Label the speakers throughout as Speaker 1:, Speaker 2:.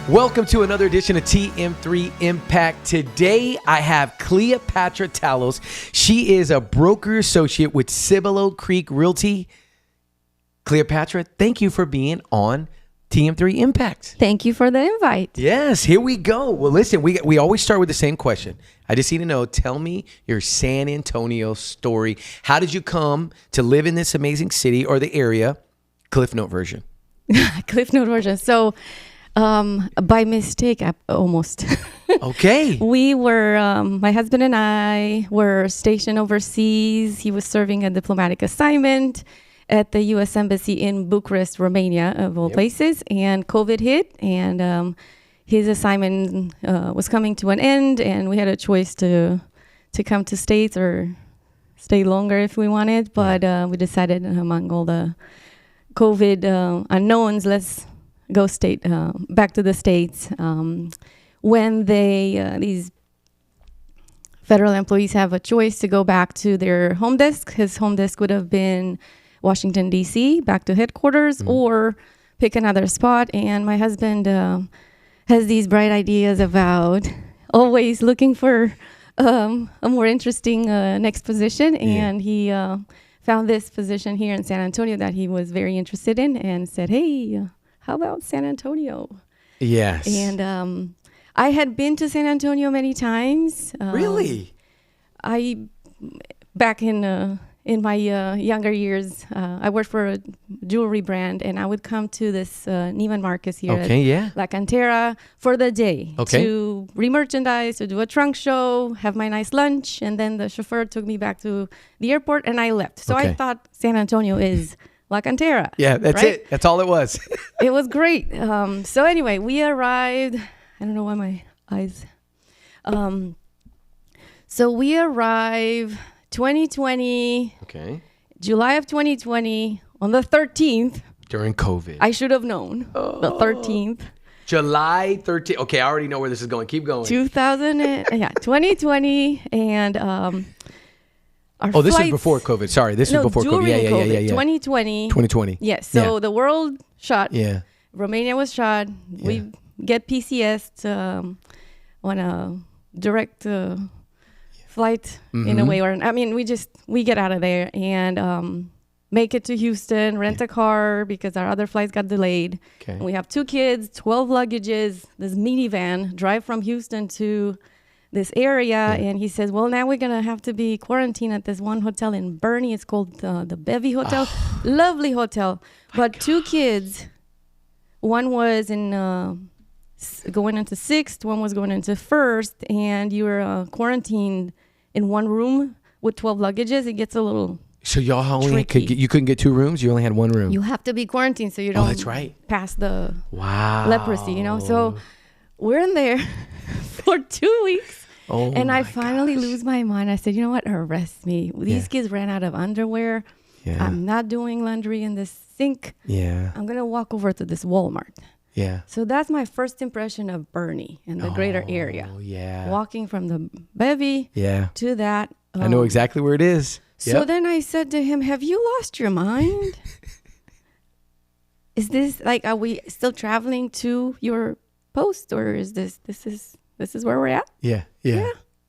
Speaker 1: Welcome to another edition of TM3 Impact. Today, I have Cleopatra Talos. She is a broker associate with Cibolo Creek Realty. Cleopatra, thank you for being on TM3 Impact.
Speaker 2: Thank you for the invite.
Speaker 1: Yes, here we go. Well, listen, we always start with the same question. I just need to know, tell me your San Antonio story. How did you come to live in this amazing city or the area? Cliff Note version.
Speaker 2: Cliff Note version. So, by mistake, almost.
Speaker 1: Okay.
Speaker 2: We were, my husband and I were stationed overseas. He was serving a diplomatic assignment at the U.S. Embassy in Bucharest, Romania, of all places. And COVID hit, and his assignment was coming to an end, and we had a choice to come to States or stay longer if we wanted. But we decided, among all the COVID unknowns, let's go back to the States. When these federal employees have a choice to go back to their home desk, his home desk would have been Washington, D.C., back to headquarters, or pick another spot. And my husband has these bright ideas about always looking for a more interesting next position. And he found this position here in San Antonio that he was very interested in and said, hey, how about San Antonio?
Speaker 1: Yes.
Speaker 2: And I had been to San Antonio many times.
Speaker 1: Really?
Speaker 2: Back in my younger years, I worked for a jewelry brand, and I would come to this Neiman Marcus here at La Cantera for the day to re-merchandise, to do a trunk show, have my nice lunch, and then the chauffeur took me back to the airport, and I left. So I thought San Antonio is La Cantera.
Speaker 1: Yeah, that's
Speaker 2: right?
Speaker 1: it. That's all it was.
Speaker 2: It was great. So anyway, we arrived. I don't know why my eyes. So we arrived 2020.
Speaker 1: Okay.
Speaker 2: July of 2020 on the 13th.
Speaker 1: During COVID.
Speaker 2: I should have known. The 13th.
Speaker 1: July 13th. Okay, I already know where this is going. Keep going.
Speaker 2: 2020. And
Speaker 1: this was before COVID. Sorry, this was before COVID. Yeah.
Speaker 2: 2020.
Speaker 1: 2020.
Speaker 2: Yes. So the world shut.
Speaker 1: Yeah.
Speaker 2: Romania was shut. Yeah. We get PCS on a direct flight in a way, or we get out of there and make it to Houston, rent a car because our other flights got delayed. Okay. And we have 2 kids, 12 luggages, this minivan, drive from Houston to this area, and he says, well, now we're gonna have to be quarantined at this one hotel in Bernie. It's called the Bevy Hotel. Lovely hotel, but 2 kids, one was in going into 6th, one was going into 1st, and you were quarantined in one room with 12 luggages. It gets a little
Speaker 1: So y'all only you couldn't get 2 rooms? You only had 1 room?
Speaker 2: You have to be quarantined so you don't pass the leprosy, So we're in there for 2 weeks. And I finally lose my mind. I said, you know what? Arrest me. These kids ran out of underwear. Yeah. I'm not doing laundry in this sink. Yeah. I'm going to walk over to this Walmart. Yeah. So that's my first impression of Bernie and the greater area. Yeah. Walking from the Bevy to that.
Speaker 1: I know exactly where it is.
Speaker 2: So then I said to him, have you lost your mind? Is this are we still traveling to your post, or is this is where we're at? Yeah.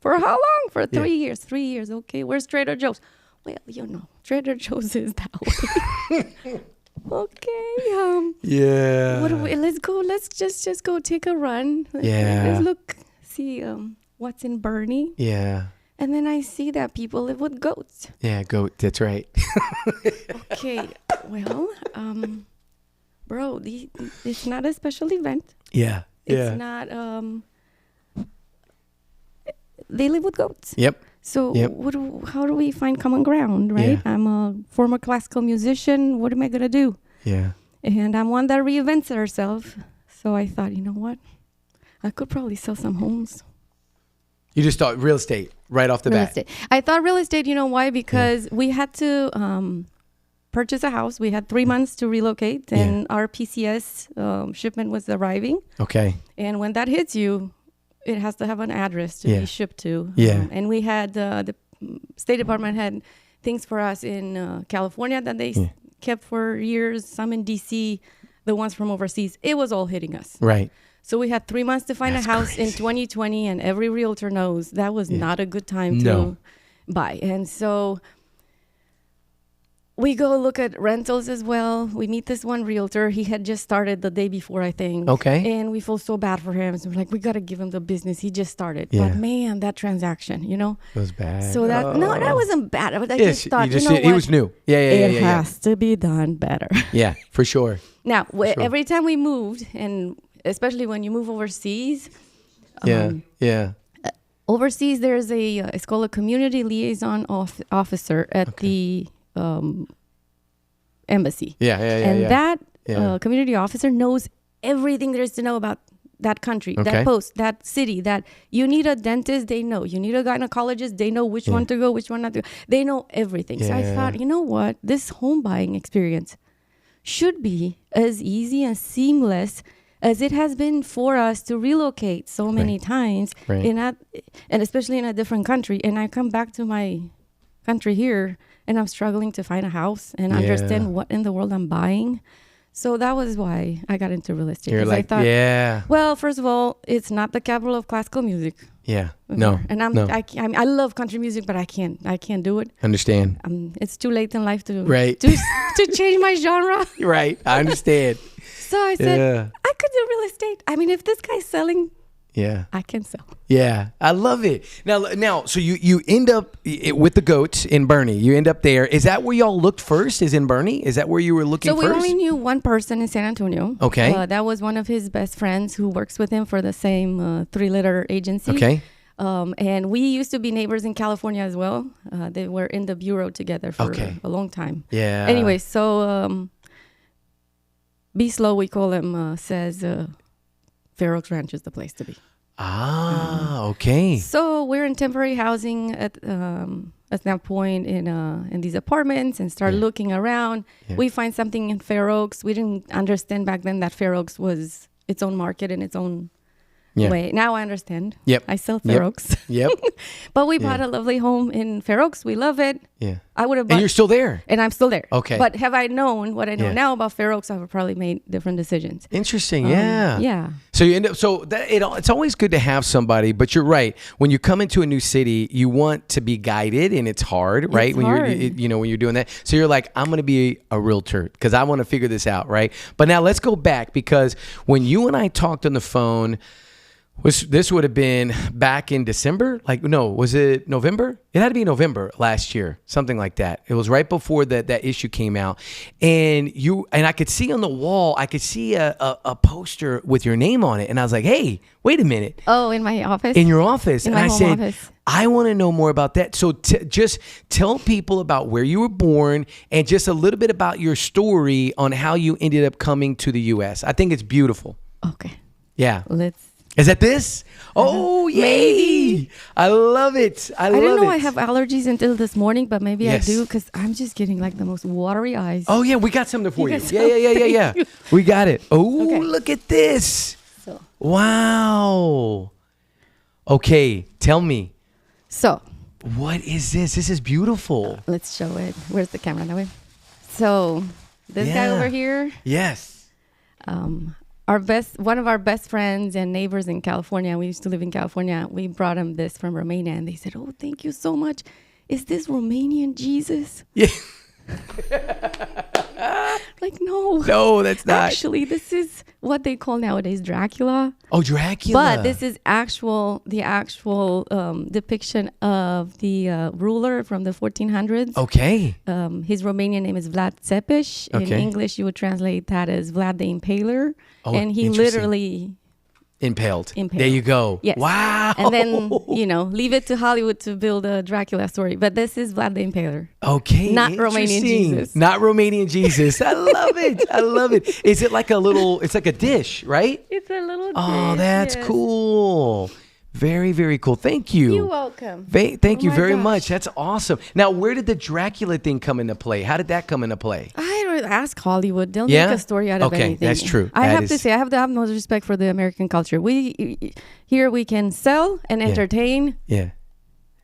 Speaker 2: For how long? For 3 years. 3 years. Okay. Where's Trader Joe's? Well, Trader Joe's is that way. Okay. Let's go. Let's just go take a run. Let's look, see what's in Bernie. Yeah. And then I see that people live with goats.
Speaker 1: Yeah, goat. That's right.
Speaker 2: Okay. Well, bro, it's not a special event.
Speaker 1: Yeah.
Speaker 2: It's not. They live with goats.
Speaker 1: Yep.
Speaker 2: So how do we find common ground, right? Yeah. I'm a former classical musician. What am I going to do? Yeah. And I'm one that reinvents herself. So I thought, you know what? I could probably sell some homes.
Speaker 1: You just thought real estate right off the bat.
Speaker 2: Estate. I thought real estate, you know why? Because we had to purchase a house. We had 3 months to relocate, and our PCS shipment was arriving. Okay. And when that hits you, it has to have an address to be shipped to. Yeah. And we had the State Department had things for us in California that they kept for years. Some in DC, the ones from overseas. It was all hitting us. Right. So we had 3 months to find
Speaker 1: That's
Speaker 2: a house
Speaker 1: crazy.
Speaker 2: in 2020, and every realtor knows that was not a good time
Speaker 1: No.
Speaker 2: to buy. And so we go look at rentals as well. We meet this one realtor. He had just started the day before, I think.
Speaker 1: Okay.
Speaker 2: And we feel so bad for him. So we're like, we got to give him the business. He just started.
Speaker 1: Yeah.
Speaker 2: But man, that transaction, you know.
Speaker 1: It was bad.
Speaker 2: So that, no, that wasn't bad. I
Speaker 1: Yes,
Speaker 2: just thought,
Speaker 1: you just,
Speaker 2: you know
Speaker 1: it
Speaker 2: what?
Speaker 1: was new. Yeah,
Speaker 2: It has to be done better.
Speaker 1: Yeah, for sure.
Speaker 2: Now,
Speaker 1: Sure.
Speaker 2: every time we moved, and especially when you move overseas,
Speaker 1: Yeah.
Speaker 2: overseas there's it's called a community liaison officer at the embassy.
Speaker 1: Yeah.
Speaker 2: And that
Speaker 1: Yeah.
Speaker 2: community officer knows everything there is to know about that country,
Speaker 1: Okay.
Speaker 2: that post, that city. That you need a dentist, they know. You need a gynecologist, they know which one to go, which one not to go. They know everything. So I
Speaker 1: Yeah.
Speaker 2: thought, you know what? This home buying experience should be as easy and seamless as it has been for us to relocate so many times,
Speaker 1: Right.
Speaker 2: and especially in a different country. And I come back to my country here, and I'm struggling to find a house and
Speaker 1: Yeah.
Speaker 2: understand what in the world I'm buying. So that was why I got into real estate.
Speaker 1: You're
Speaker 2: 'Cause
Speaker 1: like,
Speaker 2: I thought,
Speaker 1: yeah.
Speaker 2: well, first of all, it's not the capital of classical music.
Speaker 1: Yeah. No.
Speaker 2: And
Speaker 1: no.
Speaker 2: I love country music, but I can't do it.
Speaker 1: Understand.
Speaker 2: It's too late in life to
Speaker 1: Right.
Speaker 2: to change my genre.
Speaker 1: You're right. I understand.
Speaker 2: So I said,
Speaker 1: Yeah.
Speaker 2: I could do real estate. I mean, if this guy's selling,
Speaker 1: Yeah.
Speaker 2: I can sell.
Speaker 1: Yeah, I love it. Now, so you end up with the goats in Bernie. You end up there. Is that where y'all looked first? Is in Bernie? Is that where you were looking
Speaker 2: So we
Speaker 1: first?
Speaker 2: only knew one person in San Antonio.
Speaker 1: Okay.
Speaker 2: That was one of his best friends who works with him for the same three-letter agency.
Speaker 1: Okay.
Speaker 2: And we used to be neighbors in California as well. They were in the bureau together for a long time.
Speaker 1: Yeah.
Speaker 2: Anyway, so Be Slow, we call him, says Fair Oaks Ranch is the place to be.
Speaker 1: Okay.
Speaker 2: So we're in temporary housing at that point in these apartments and start looking around.
Speaker 1: Yeah.
Speaker 2: We find something in Fair Oaks. We didn't understand back then that Fair Oaks was its own market in its own way. Now I understand.
Speaker 1: Yep.
Speaker 2: I sell Fair Oaks.
Speaker 1: Yep.
Speaker 2: But we bought a lovely home in Fair Oaks. We love it.
Speaker 1: Yeah.
Speaker 2: I would have
Speaker 1: And you're still there.
Speaker 2: and I'm still there.
Speaker 1: Okay.
Speaker 2: But have I known what I know
Speaker 1: Yeah.
Speaker 2: now about Fair Oaks, I would have probably made different decisions.
Speaker 1: Interesting. Yeah.
Speaker 2: Yeah.
Speaker 1: So you end up. So it's always good to have somebody. But you're right. When you come into a new city, you want to be guided, and it's hard, right?
Speaker 2: It's
Speaker 1: when
Speaker 2: hard.
Speaker 1: you're when you're doing that. So you're like, I'm going to be a realtor because I want to figure this out, right? But now let's go back, because when you and I talked on the phone, this would have been back in December? Like, no, was it November? It had to be November last year, something like that. It was right before that issue came out. And I could see on the wall, I could see a poster with your name on it. And I was like, hey, wait a minute.
Speaker 2: Oh, in my office?
Speaker 1: In your office.
Speaker 2: In
Speaker 1: And
Speaker 2: my
Speaker 1: I
Speaker 2: home
Speaker 1: said,
Speaker 2: office.
Speaker 1: I want to know more about that. So just tell people about where you were born and just a little bit about your story on how you ended up coming to the U.S. I think it's beautiful.
Speaker 2: Okay.
Speaker 1: Yeah.
Speaker 2: Let's.
Speaker 1: Is that this? Oh, yay.
Speaker 2: Maybe.
Speaker 1: I love it. I
Speaker 2: didn't
Speaker 1: love
Speaker 2: know
Speaker 1: it.
Speaker 2: I have allergies until this morning, but maybe
Speaker 1: Yes.
Speaker 2: I do because I'm just getting like the most watery eyes.
Speaker 1: Oh, yeah. We got something for you.
Speaker 2: got
Speaker 1: Yeah. We got it. Oh,
Speaker 2: Okay.
Speaker 1: look at this.
Speaker 2: So,
Speaker 1: Wow. Okay. Tell me.
Speaker 2: so
Speaker 1: What is this? This is beautiful.
Speaker 2: let's show it. Where's the camera now? So this guy
Speaker 1: Yeah.
Speaker 2: over here,
Speaker 1: Yes.
Speaker 2: one of our best friends and neighbors in California. We used to live in California. We brought him this from Romania, and they said, "Oh, thank you so much. Is this Romanian Jesus?"
Speaker 1: Yeah.
Speaker 2: Like, no.
Speaker 1: No, that's not.
Speaker 2: Actually, this is what they call nowadays Dracula.
Speaker 1: Oh, Dracula.
Speaker 2: But this is the actual depiction of the ruler from the 1400s.
Speaker 1: Okay.
Speaker 2: His Romanian name is Vlad Țepeș. In
Speaker 1: Okay.
Speaker 2: English, you would translate that as Vlad the Impaler.
Speaker 1: Oh,
Speaker 2: and he
Speaker 1: interesting.
Speaker 2: literally
Speaker 1: Impaled.
Speaker 2: Impaled.
Speaker 1: There you go.
Speaker 2: Yes.
Speaker 1: Wow.
Speaker 2: And then, leave it to Hollywood to build a Dracula story. But this is Vlad the Impaler.
Speaker 1: Okay.
Speaker 2: Not Romanian
Speaker 1: interesting.
Speaker 2: Jesus.
Speaker 1: Not Romanian Jesus. I love it. I love it. Is it like it's like a dish, right?
Speaker 2: It's a little
Speaker 1: Oh,
Speaker 2: dish,
Speaker 1: that's
Speaker 2: yes.
Speaker 1: cool. Very, very cool. Thank you.
Speaker 2: You're welcome.
Speaker 1: Thank you
Speaker 2: my
Speaker 1: very
Speaker 2: gosh.
Speaker 1: much. That's awesome. Now, where did the Dracula thing come into play? How did that come into play?
Speaker 2: I don't ask Hollywood. They'll
Speaker 1: Yeah?
Speaker 2: make a story out of
Speaker 1: Okay,
Speaker 2: anything.
Speaker 1: that's true.
Speaker 2: I
Speaker 1: That
Speaker 2: have
Speaker 1: is-
Speaker 2: to say, I have the utmost respect for the American culture. Here we can sell and entertain.
Speaker 1: Yeah.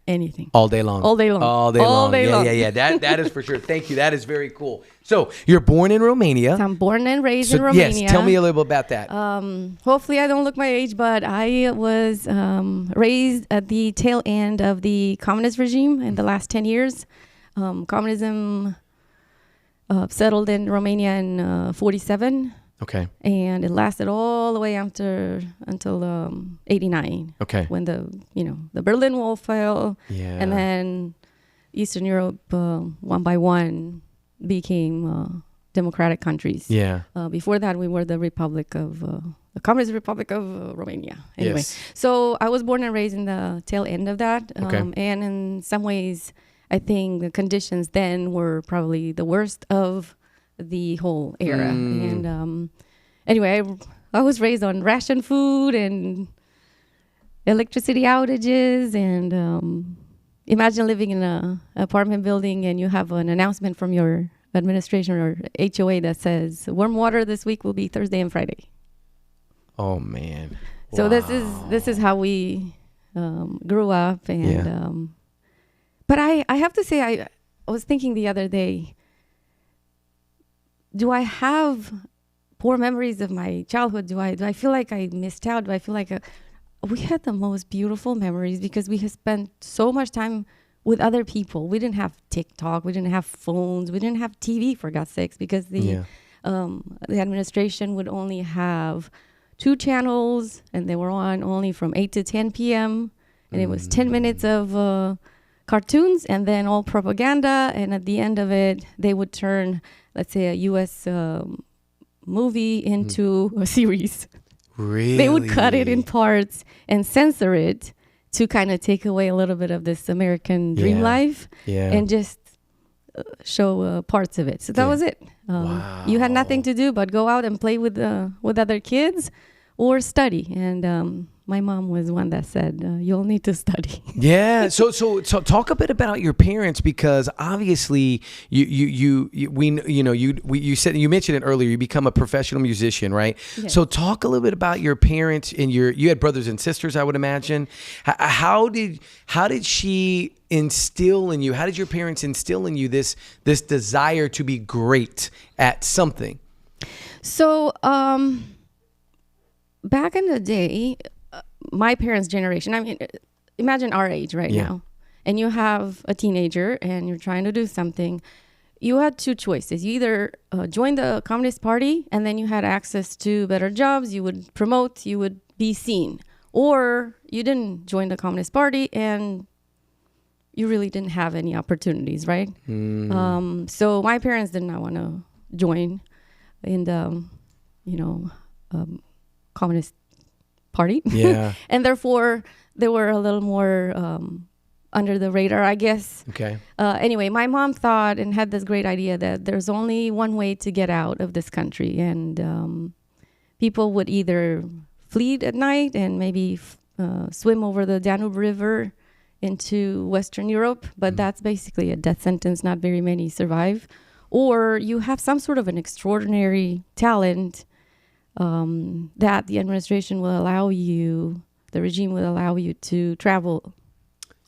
Speaker 2: anything.
Speaker 1: All day long.
Speaker 2: All day long.
Speaker 1: All day
Speaker 2: All
Speaker 1: long.
Speaker 2: day long.
Speaker 1: Yeah. That is for sure. Thank you. That is very cool. So you're born in Romania.
Speaker 2: So I'm born and raised in Romania.
Speaker 1: Yes, tell me a little bit about that.
Speaker 2: Hopefully I don't look my age, but I was raised at the tail end of the communist regime in the last 10 years. Communism settled in Romania in 47.
Speaker 1: Okay.
Speaker 2: And it lasted all the way until 89.
Speaker 1: Okay.
Speaker 2: When the Berlin Wall fell.
Speaker 1: Yeah.
Speaker 2: And then Eastern Europe, one by one, became democratic countries.
Speaker 1: Yeah.
Speaker 2: Before that, we were the Communist Republic of Romania. Anyway,
Speaker 1: Yes.
Speaker 2: so I was born and raised in the tail end of that.
Speaker 1: Okay.
Speaker 2: And in some ways, I think the conditions then were probably the worst of the whole era. And anyway, I was raised on ration food and electricity outages. And imagine living in an apartment building and you have an announcement from your administration or HOA that says warm water this week will be Thursday and Friday.
Speaker 1: Oh man.
Speaker 2: So
Speaker 1: Wow.
Speaker 2: this is how we grew up. And
Speaker 1: Yeah.
Speaker 2: but I have to say, I was thinking the other day, do I have poor memories of my childhood? Do I feel like I missed out? Do I feel like we had the most beautiful memories because we had spent so much time with other people. We didn't have TikTok. We didn't have phones. We didn't have TV, for God's sakes, because the administration would only have 2 channels and they were on only from 8 to 10 p.m. And it was 10 minutes of cartoons and then all propaganda. And at the end of it, they would turn, let's say, a U.S. Movie into a series.
Speaker 1: Really?
Speaker 2: They would cut it in parts and censor it to kind of take away a little bit of this American dream life and just show parts of it. So that was it.
Speaker 1: Wow.
Speaker 2: You had nothing to do but go out and play with other kids or study. And my mom was one that said, "You'll need to study."
Speaker 1: Yeah. So talk a bit about your parents, because obviously you said, you mentioned it earlier, you become a professional musician, right?
Speaker 2: Yes.
Speaker 1: So talk a little bit about your parents and you had brothers and sisters, I would imagine. How did she instill in you? How did your parents instill in you this desire to be great at something?
Speaker 2: So back in the day, my parents' generation, I mean, imagine our age right now, and you have a teenager and you're trying to do something. You had 2 choices. You either join the Communist Party and then you had access to better jobs, you would promote, you would be seen. Or you didn't join the Communist Party and you really didn't have any opportunities, right? So my parents did not want to join in the, Communist Party.
Speaker 1: Yeah.
Speaker 2: And therefore, they were a little more under the radar, I guess.
Speaker 1: Okay.
Speaker 2: Anyway, my mom thought and had this great idea that there's only one way to get out of this country. And people would either flee at night and maybe swim over the Danube River into Western Europe. But that's basically a death sentence. Not very many survive. Or you have some sort of an extraordinary talent that the administration will allow you, the regime will allow you to travel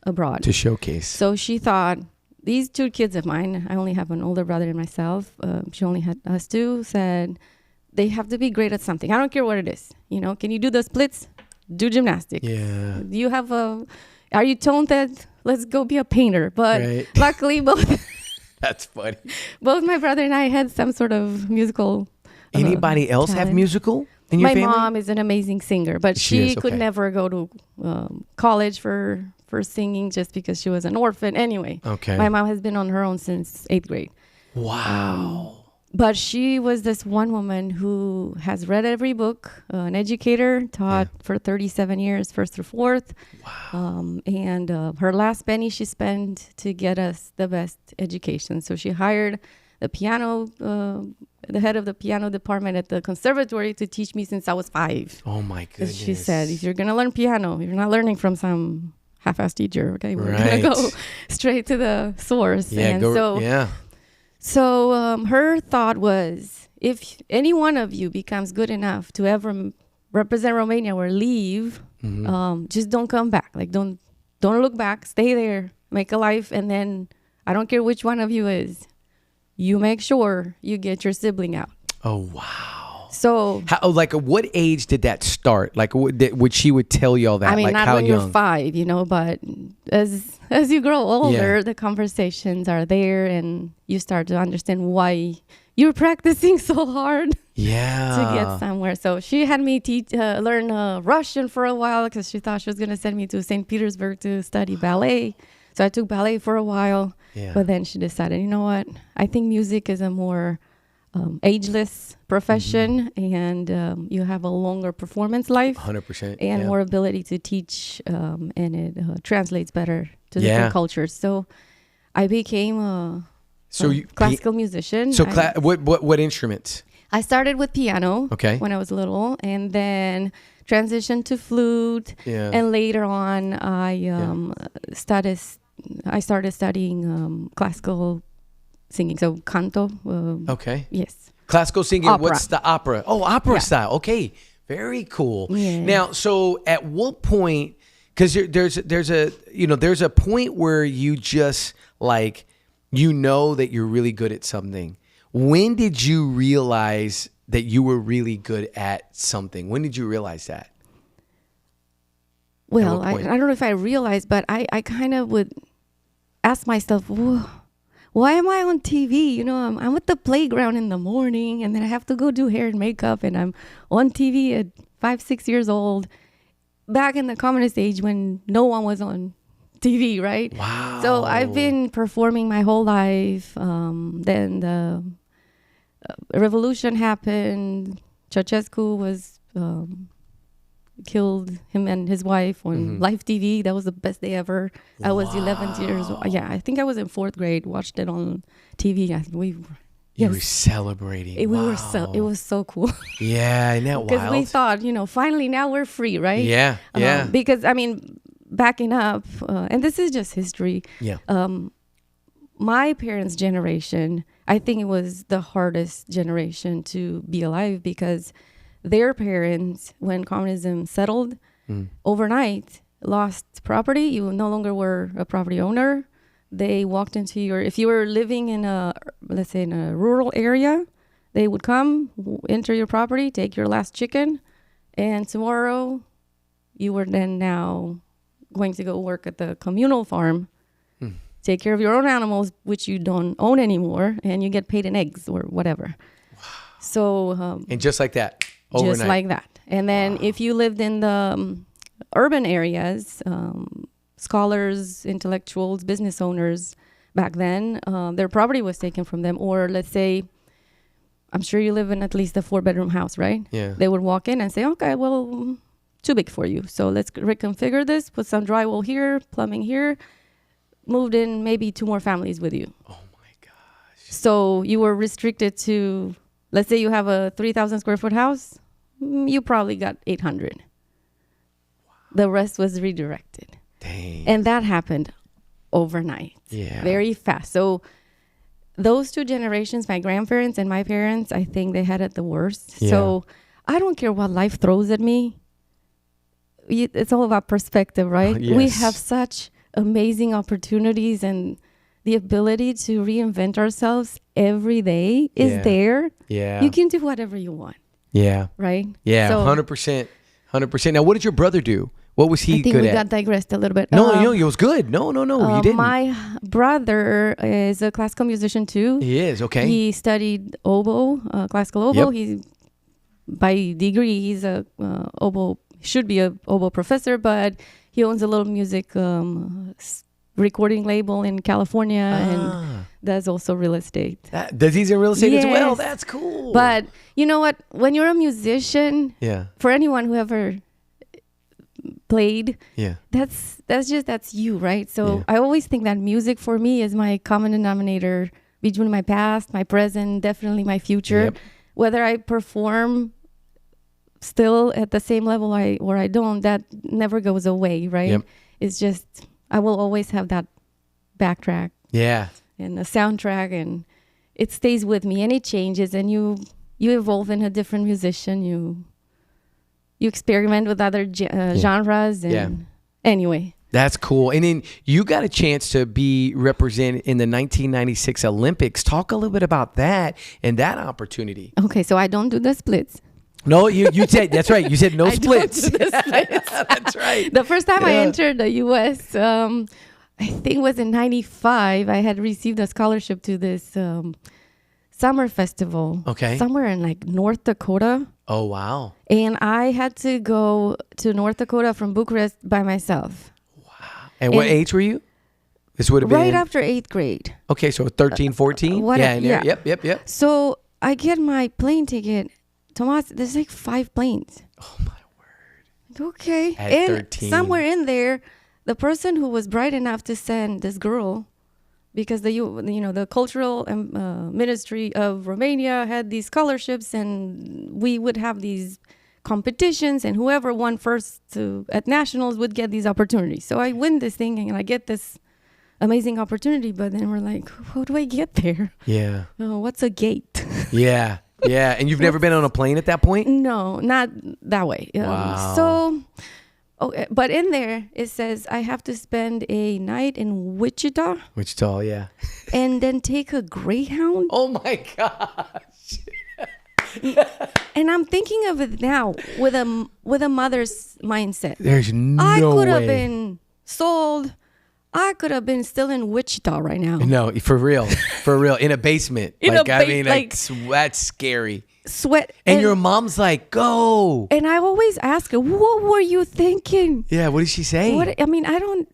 Speaker 2: abroad.
Speaker 1: To showcase.
Speaker 2: So she thought, these 2 kids of mine, I only have an older brother and myself, she only had us 2, said they have to be great at something. I don't care what it is. Can you do the splits? Do gymnastics.
Speaker 1: Yeah.
Speaker 2: Do you have are you talented? Let's go be a painter. But luckily both
Speaker 1: That's funny.
Speaker 2: both my brother and I had some sort of musical
Speaker 1: Anybody else have
Speaker 2: talent.
Speaker 1: musical in your
Speaker 2: My
Speaker 1: family?
Speaker 2: mom is an amazing singer, but
Speaker 1: She
Speaker 2: she
Speaker 1: is,
Speaker 2: could
Speaker 1: okay.
Speaker 2: never go to college for singing just because she was an orphan. Anyway,
Speaker 1: Okay.
Speaker 2: my mom has been on her own since 8th grade.
Speaker 1: Wow.
Speaker 2: But she was this one woman who has read every book, an educator, taught for 37 years, 1st through 4th.
Speaker 1: Wow.
Speaker 2: And her last penny she spent to get us the best education. So she hired the head of the piano department at the conservatory to teach me since I was 5.
Speaker 1: Oh my goodness.
Speaker 2: She said, if you're going to learn piano, you're not learning from some half-assed teacher, okay? We're
Speaker 1: Right.
Speaker 2: going to go straight to the source.
Speaker 1: Yeah.
Speaker 2: And so her thought was, if any one of you becomes good enough to ever represent Romania or leave, just don't come back. Like, don't don't look back, stay there, make a life, and then I don't care which one of you is, you make sure you get your sibling out.
Speaker 1: Oh, wow.
Speaker 2: So,
Speaker 1: Like, at what age did that start? Like, would she would tell y'all that?
Speaker 2: I mean,
Speaker 1: like,
Speaker 2: not
Speaker 1: how
Speaker 2: when
Speaker 1: young?
Speaker 2: you're 5, but as you grow older, the conversations are there, and you start to understand why you're practicing so hard to get somewhere. So she had me learn Russian for a while because she thought she was going to send me to St. Petersburg to study ballet. So I took ballet for a while, but then she decided, you know what? I think music is a more ageless profession, and you have a longer performance life,
Speaker 1: 100%,
Speaker 2: and more ability to teach, and it translates better to different cultures. So I became a classical musician.
Speaker 1: So what instruments?
Speaker 2: I started with piano
Speaker 1: when
Speaker 2: I was little, and then transitioned to flute, and later on I started studying classical singing, so canto. Yes.
Speaker 1: Classical singing.
Speaker 2: Opera.
Speaker 1: What's the opera? Oh, opera style. Okay. Very cool.
Speaker 2: Yeah.
Speaker 1: Now, so at what point, because there's a point where you just like, that you're really good at something. When did you realize that you were really good at something? When did you realize that?
Speaker 2: Well, I don't know if I realized, but I kind of would ask myself, why am I on TV? I'm at the playground in the morning, and then I have to go do hair and makeup, and I'm on TV at 5-6 years old, back in the communist age when no one was on TV, right?
Speaker 1: Wow.
Speaker 2: So I've been performing my whole life. Then the revolution happened. Ceausescu was killed, him and his wife on live TV. That was the best day ever. I was 11 years old. Yeah, I think I was in 4th grade. Watched it on TV.
Speaker 1: You were celebrating.
Speaker 2: It was so cool.
Speaker 1: Yeah, isn't that wild?
Speaker 2: Because we thought, finally now we're free, right?
Speaker 1: Yeah.
Speaker 2: Because backing up, and this is just history.
Speaker 1: Yeah.
Speaker 2: My parents' generation, I think it was the hardest generation to be alive, because their parents, when communism settled, overnight lost property. You no longer were a property owner. They walked into if you were living in let's say in a rural area, they would come, enter your property, take your last chicken, and tomorrow you were then now going to go work at the communal farm, take care of your own animals, which you don't own anymore, and you get paid in eggs or whatever. Wow. So
Speaker 1: and just like that. Overnight.
Speaker 2: Just like that. And then if you lived in the urban areas, scholars, intellectuals, business owners back then, their property was taken from them. Or let's say, I'm sure you live in at least a 4-bedroom house, right?
Speaker 1: Yeah.
Speaker 2: They would walk in and say, okay, well, too big for you. So let's reconfigure this, put some drywall here, plumbing here. Moved in maybe 2 more families with you.
Speaker 1: Oh my gosh.
Speaker 2: So you were restricted to, let's say you have a 3,000 square foot house, you probably got 800. Wow. The rest was redirected.
Speaker 1: Dang.
Speaker 2: And that happened overnight.
Speaker 1: Yeah.
Speaker 2: Very fast. So those 2 generations, my grandparents and my parents, I think they had it the worst. Yeah. So I don't care what life throws at me. It's all about perspective, right?
Speaker 1: Yes.
Speaker 2: We have such amazing opportunities, and the ability to reinvent ourselves every day is there.
Speaker 1: Yeah.
Speaker 2: You can do whatever you want.
Speaker 1: Yeah.
Speaker 2: Right?
Speaker 1: Yeah, so, 100%. 100%. Now, what did your brother do? What was he good at?
Speaker 2: I think we got digressed a little bit.
Speaker 1: No, it was good. No, you didn't.
Speaker 2: My brother is a classical musician too.
Speaker 1: He is, okay.
Speaker 2: He studied oboe, classical oboe.
Speaker 1: Yep.
Speaker 2: By degree, he's a oboe, should be a oboe professor, but he owns a little music recording label in California and does also real estate.
Speaker 1: Does he's in real estate as well? That's cool.
Speaker 2: But you know what? When you're a musician, for anyone who ever played, that's you, right? So I always think that music for me is my common denominator between my past, my present, definitely my future. Yep. Whether I perform still at the same level or I don't, that never goes away, right? Yep. It's just, I will always have that backtrack.
Speaker 1: Yeah.
Speaker 2: And the soundtrack, and it stays with me, and it changes, and you evolve in a different musician. You experiment with other genres, and anyway.
Speaker 1: That's cool. And then you got a chance to be represented in the 1996 Olympics. Talk a little bit about that and that opportunity.
Speaker 2: Okay, so I don't do the splits.
Speaker 1: No, you said, that's right. You said no
Speaker 2: I
Speaker 1: splits.
Speaker 2: don't do the splits.
Speaker 1: That's right.
Speaker 2: The first time I entered the U.S., I think it was in 95, I had received a scholarship to this summer festival.
Speaker 1: Okay.
Speaker 2: Somewhere in like North Dakota.
Speaker 1: Oh, wow.
Speaker 2: And I had to go to North Dakota from Bucharest by myself.
Speaker 1: Wow. And what age were you? This would have been
Speaker 2: right after 8th grade.
Speaker 1: Okay, so 13, 14?
Speaker 2: Yeah.
Speaker 1: Yep.
Speaker 2: So I get my plane ticket. Tomas, there's like 5 planes.
Speaker 1: Oh, my word.
Speaker 2: Okay.
Speaker 1: At
Speaker 2: and
Speaker 1: 13.
Speaker 2: somewhere in there, the person who was bright enough to send this girl, because the cultural ministry of Romania had these scholarships, and we would have these competitions, and whoever won first at nationals would get these opportunities. So I win this thing, and I get this amazing opportunity. But then we're like, how do I get there?
Speaker 1: Yeah.
Speaker 2: Oh, what's a gate?
Speaker 1: Yeah. Yeah. And you've never been on a plane at that point?
Speaker 2: No, not that way.
Speaker 1: Wow.
Speaker 2: But in there, it says I have to spend a night in Wichita.
Speaker 1: Wichita, yeah.
Speaker 2: And then take a Greyhound.
Speaker 1: Oh, my gosh.
Speaker 2: And I'm thinking of it now with a mother's mindset.
Speaker 1: There's no
Speaker 2: I could have
Speaker 1: way.
Speaker 2: been sold. I could have been still in Wichita right now.
Speaker 1: No, for real. For real. In a basement. That's scary.
Speaker 2: Sweat.
Speaker 1: And your mom's like, go.
Speaker 2: And I always ask her, what were you thinking?
Speaker 1: Yeah, what did she say?
Speaker 2: I don't,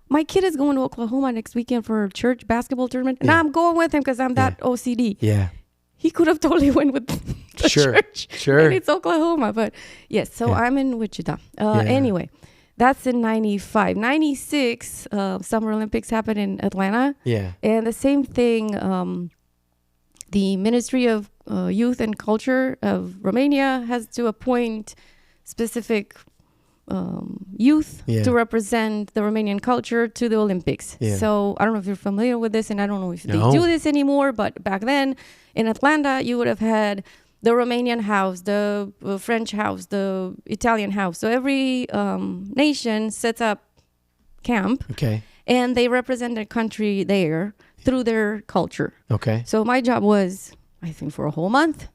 Speaker 2: my kid is going to Oklahoma next weekend for a church basketball tournament. And I'm going with him because I'm that OCD.
Speaker 1: Yeah.
Speaker 2: He could have totally went with the church.
Speaker 1: Sure.
Speaker 2: And it's Oklahoma. But yes, so I'm in Wichita. Anyway, that's in 95. 96, Summer Olympics happened in Atlanta.
Speaker 1: Yeah.
Speaker 2: And the same thing, the Ministry of Youth and Culture of Romania has to appoint specific youth to represent the Romanian culture to the Olympics.
Speaker 1: Yeah.
Speaker 2: So I don't know if you're familiar with this, and I don't know if they
Speaker 1: No.
Speaker 2: do this anymore, but back then in Atlanta, you would have had the Romanian house, the French house, the Italian house. So every nation sets up camp.
Speaker 1: Okay.
Speaker 2: And they represent their country there through their culture.
Speaker 1: Okay.
Speaker 2: So my job was, I think for a whole month,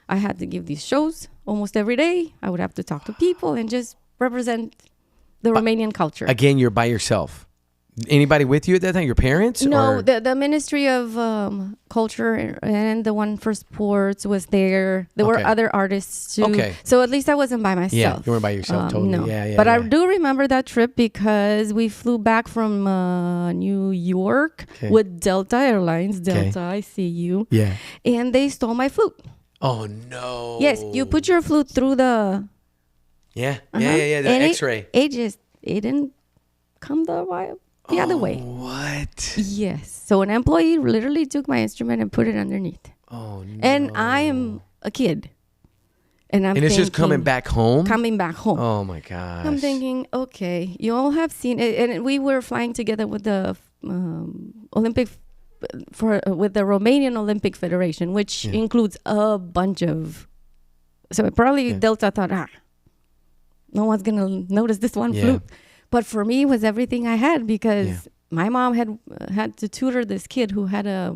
Speaker 2: I had to give these shows almost every day. I would have to talk to people and just represent the Romanian culture.
Speaker 1: Again, you're by yourself. Anybody with you at that time? Your parents?
Speaker 2: No,
Speaker 1: or?
Speaker 2: the Ministry of Culture and the one for sports was there. There were other artists too.
Speaker 1: Okay.
Speaker 2: So at least I wasn't by myself.
Speaker 1: Yeah, you weren't by yourself, totally.
Speaker 2: No.
Speaker 1: Yeah,
Speaker 2: but I do remember that trip because we flew back from New York with Delta Airlines. Delta, I see you.
Speaker 1: Yeah.
Speaker 2: And they stole my flute.
Speaker 1: Oh, no.
Speaker 2: Yes, you put your flute through the...
Speaker 1: Yeah, the X-ray.
Speaker 2: It didn't come the other way.
Speaker 1: What?
Speaker 2: Yes. So an employee literally took my instrument and put it underneath.
Speaker 1: Oh, no.
Speaker 2: And I am a kid. And
Speaker 1: it's just coming back home?
Speaker 2: Coming back home.
Speaker 1: Oh, my gosh.
Speaker 2: I'm thinking, okay, you all have seen it. And we were flying together with the with the Romanian Olympic Federation, which includes a bunch of... So probably Delta thought, no one's going to notice this one flute. But for me, it was everything I had because my mom had to tutor this kid who had a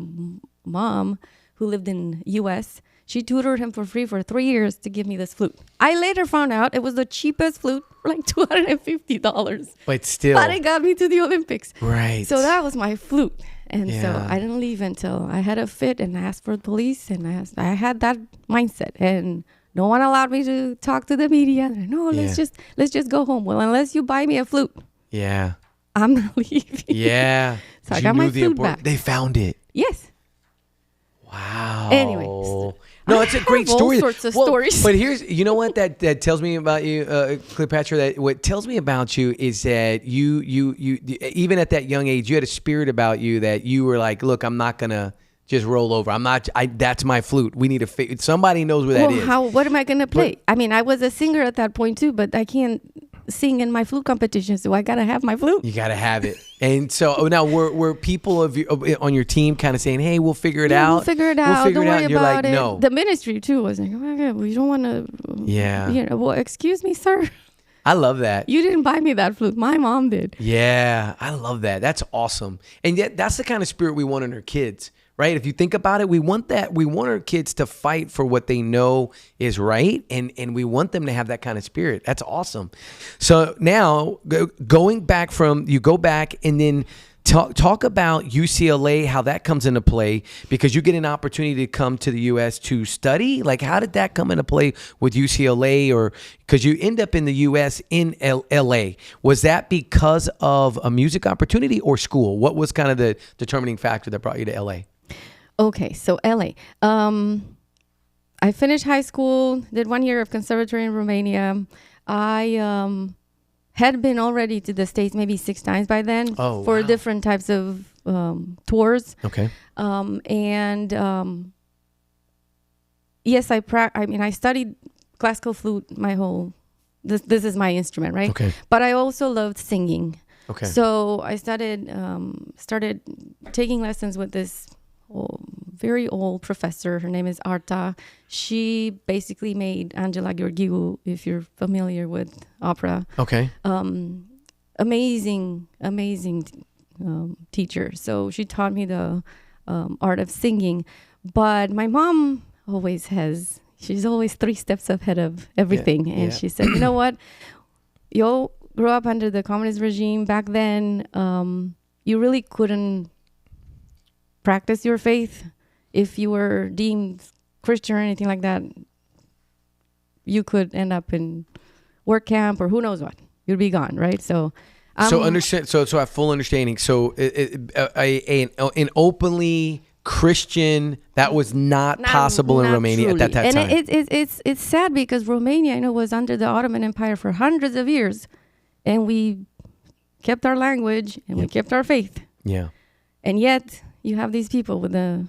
Speaker 2: mom who lived in U.S. She tutored him for free for 3 years to give me this flute. I later found out it was the cheapest flute, like $250.
Speaker 1: But still.
Speaker 2: But it got me to the Olympics.
Speaker 1: Right.
Speaker 2: So that was my flute. And so I didn't leave until I had a fit and asked for the police. And I had that mindset. And no one allowed me to talk to the media. No, let's just go home. Well, unless you buy me a flute.
Speaker 1: Yeah.
Speaker 2: I'm not leaving.
Speaker 1: Yeah.
Speaker 2: So I got my flute back.
Speaker 1: They found it.
Speaker 2: Yes.
Speaker 1: Wow.
Speaker 2: Anyway.
Speaker 1: No, it's a great story.
Speaker 2: All sorts of stories.
Speaker 1: But here's, you know what that tells me about you, Cleopatra, that what tells me about you is that you even at that young age, you had a spirit about you that you were like, look, I'm not going to just roll over. That's my flute. We need to somebody knows where that is.
Speaker 2: What am I going to play? I mean, I was a singer at that point too, but I can't sing in my flute competition, so I got to have my flute.
Speaker 1: You got to have it. And so now were people on your team kind of saying, hey, we'll figure it out.
Speaker 2: We'll figure it out. Don't worry
Speaker 1: and you're
Speaker 2: about
Speaker 1: like,
Speaker 2: it.
Speaker 1: No.
Speaker 2: The ministry too was like, oh my God, we don't want to.
Speaker 1: Yeah.
Speaker 2: Well, excuse me, sir.
Speaker 1: I love that.
Speaker 2: You didn't buy me that flute. My mom did.
Speaker 1: Yeah, I love that. That's awesome. And yet that's the kind of spirit we want in our kids, right? If you think about it, we want that. We want our kids to fight for what they know is right. And we want them to have that kind of spirit. That's awesome. So now going back you go back and then talk about UCLA, how that comes into play, because you get an opportunity to come to the U.S. to study. Like, how did that come into play with UCLA? Or because you end up in the U.S. in L.A. Was that because of a music opportunity or school? What was kind of the determining factor that brought you to L.A.?
Speaker 2: Okay, so LA. I finished high school, did 1 year of conservatory in Romania. I had been already to the States maybe 6 times by then for different types of tours.
Speaker 1: Okay.
Speaker 2: Yes, I studied classical flute my whole. This is my instrument, right?
Speaker 1: Okay.
Speaker 2: But I also loved singing.
Speaker 1: Okay.
Speaker 2: So I started taking lessons with this very old professor. Her name is Arta. She basically made Angela Gheorghiu, if you're familiar with opera.
Speaker 1: Okay.
Speaker 2: Amazing teacher. So she taught me the art of singing. But my mom she's always 3 steps ahead of everything. And she said, you know what? You grew up under the communist regime back then. You really couldn't practice your faith. If you were deemed Christian or anything like that, you could end up in work camp or who knows what. You'd be gone, right? So
Speaker 1: understand. So I have full understanding. So an openly Christian, that was not possible in Romania
Speaker 2: truly.
Speaker 1: at that time.
Speaker 2: And it's sad because Romania, was under the Ottoman Empire for hundreds of years, and we kept our language and we kept our faith.
Speaker 1: Yeah.
Speaker 2: And yet you have these people with a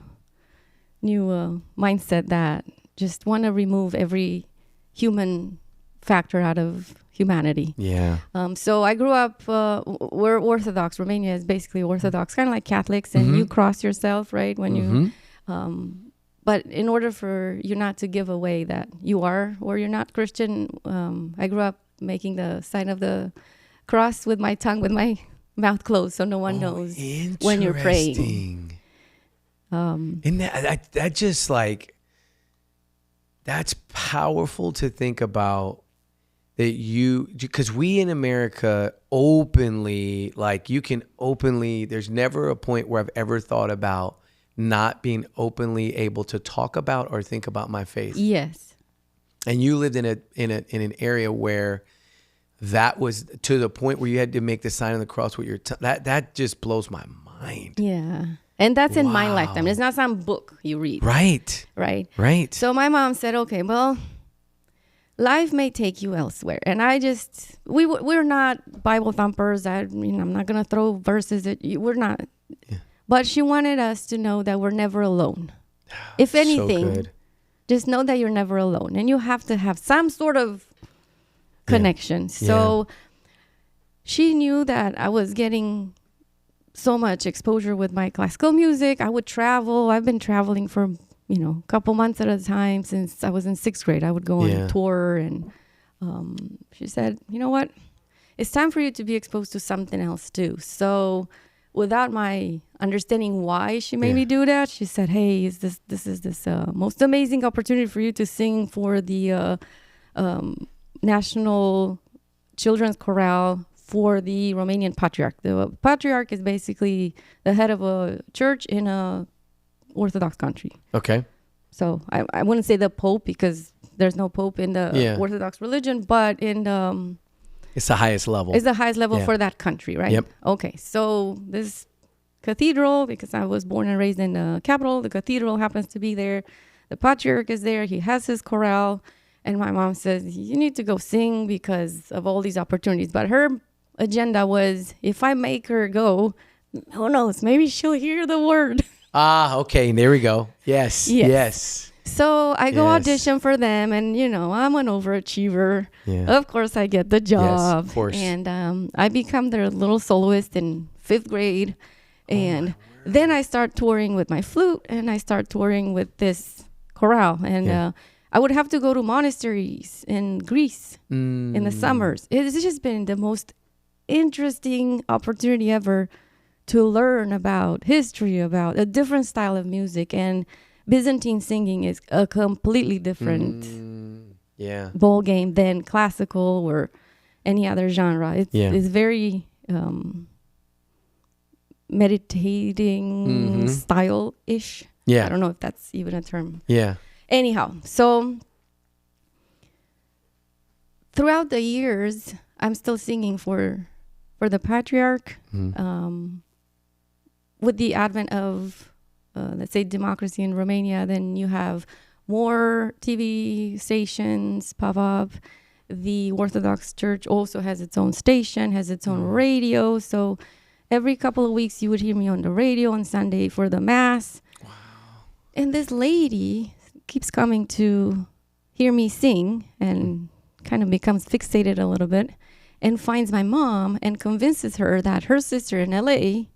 Speaker 2: new mindset that just want to remove every human factor out of humanity.
Speaker 1: Yeah.
Speaker 2: So I grew up, we're Orthodox. Romania is basically Orthodox, kind of like Catholics, and you cross yourself, right? When you, but in order for you not to give away that you are or you're not Christian, I grew up making the sign of the cross with my tongue, with my mouth closed, so no one knows when you're praying.
Speaker 1: And that just that's powerful to think about, that because we in America openly, you can openly, there's never a point where I've ever thought about not being openly able to talk about or think about my faith.
Speaker 2: Yes.
Speaker 1: And you lived in an area where that was to the point where you had to make the sign of the cross with your tongue. That just blows my mind.
Speaker 2: Yeah. And that's in my lifetime. It's not some book you read.
Speaker 1: Right.
Speaker 2: Right. So my mom said, okay, well, life may take you elsewhere. And we're not Bible thumpers. I'm not going to throw verses at you. We're not. Yeah. But she wanted us to know that we're never alone. If anything, just know that you're never alone. And you have to have some sort of connection. Yeah. So she knew that I was getting so much exposure with my classical music. I would travel. I've been traveling for, a couple months at a time since I was in 6th grade. I would go on tour, and she said, you know what? It's time for you to be exposed to something else too. So without my understanding why she made me do that, she said, hey, this is this most amazing opportunity for you to sing for the National Children's Chorale for the Romanian Patriarch. The Patriarch is basically the head of a church in a Orthodox country. Okay. So I wouldn't say the Pope, because there's no Pope in the Orthodox religion, but in
Speaker 1: it's the highest level.
Speaker 2: It's the highest level for that country, right? Yep. Okay. So this cathedral, because I was born and raised in the capital, the cathedral happens to be there. The Patriarch is there. He has his chorale. And my mom says, you need to go sing because of all these opportunities. But her agenda was, if I make her go, who knows, maybe she'll hear the word.
Speaker 1: Okay. There we go. Yes.
Speaker 2: So I go audition for them, and, I'm an overachiever. Yeah. Of course, I get the job. Yes, of course. And I become their little soloist in 5th grade. And then I start touring with my flute, and I start touring with this chorale. And I would have to go to monasteries in Greece in the summers. It's just been the most interesting opportunity ever to learn about history, about a different style of music. And Byzantine singing is a completely different ball game than classical or any other genre. It's very meditating style-ish.
Speaker 1: Yeah.
Speaker 2: I don't know if that's even a term.
Speaker 1: Yeah.
Speaker 2: Anyhow, so throughout the years, I'm still singing for the patriarch. With the advent of, let's say, democracy in Romania, then you have more TV stations pop up. The Orthodox Church also has its own station, has its own radio. So every couple of weeks, you would hear me on the radio on Sunday for the Mass. Wow. And this lady keeps coming to hear me sing and kind of becomes fixated a little bit and finds my mom and convinces her that her sister in LA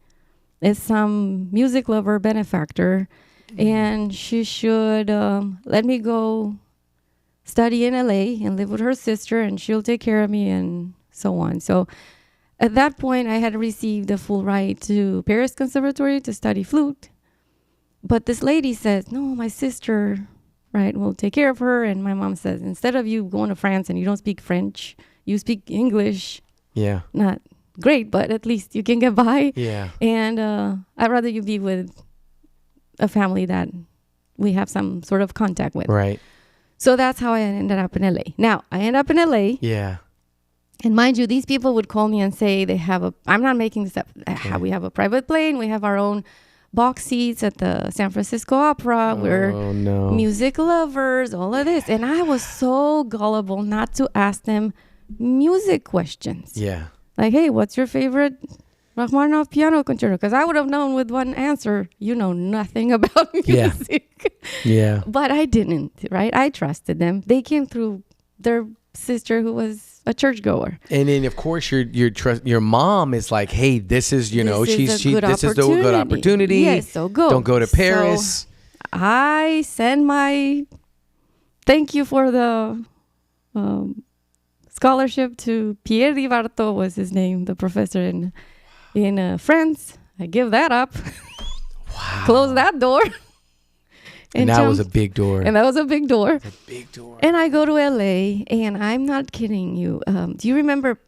Speaker 2: is some music lover benefactor and she should let me go study in LA and live with her sister and she'll take care of me and so on. So at that point, I had received a full ride to Paris Conservatory to study flute. But this lady says, no, my sister, right, will take care of her. And my mom says, instead of you going to France and you don't speak French, you speak English.
Speaker 1: Yeah.
Speaker 2: Not great, but at least you can get by.
Speaker 1: Yeah.
Speaker 2: And I'd rather you be with a family that we have some sort of contact with.
Speaker 1: Right.
Speaker 2: So that's how I ended up in LA. Now, I end up in LA.
Speaker 1: Yeah.
Speaker 2: And mind you, these people would call me and say they have I'm not making this up. Okay. We have a private plane. We have our own box seats at the San Francisco Opera. We're music lovers, all of this. And I was so gullible not to ask them music questions.
Speaker 1: Yeah.
Speaker 2: Like, hey, what's your favorite Rachmaninoff piano concerto? Because I would have known with one answer, you know nothing about music.
Speaker 1: Yeah.
Speaker 2: But I didn't, right? I trusted them. They came through their sister who was a churchgoer.
Speaker 1: And then of course your mom is like, hey, this is, this is a good opportunity.
Speaker 2: Yes, so go.
Speaker 1: Don't go to Paris.
Speaker 2: So I send my thank you for the scholarship to Pierre Rivarto was his name, the professor in France. I give that up.
Speaker 1: Wow.
Speaker 2: Close that door.
Speaker 1: And that was a big door.
Speaker 2: And that was a big door.
Speaker 1: A big door.
Speaker 2: And I go to LA, and I'm not kidding you. Do you remember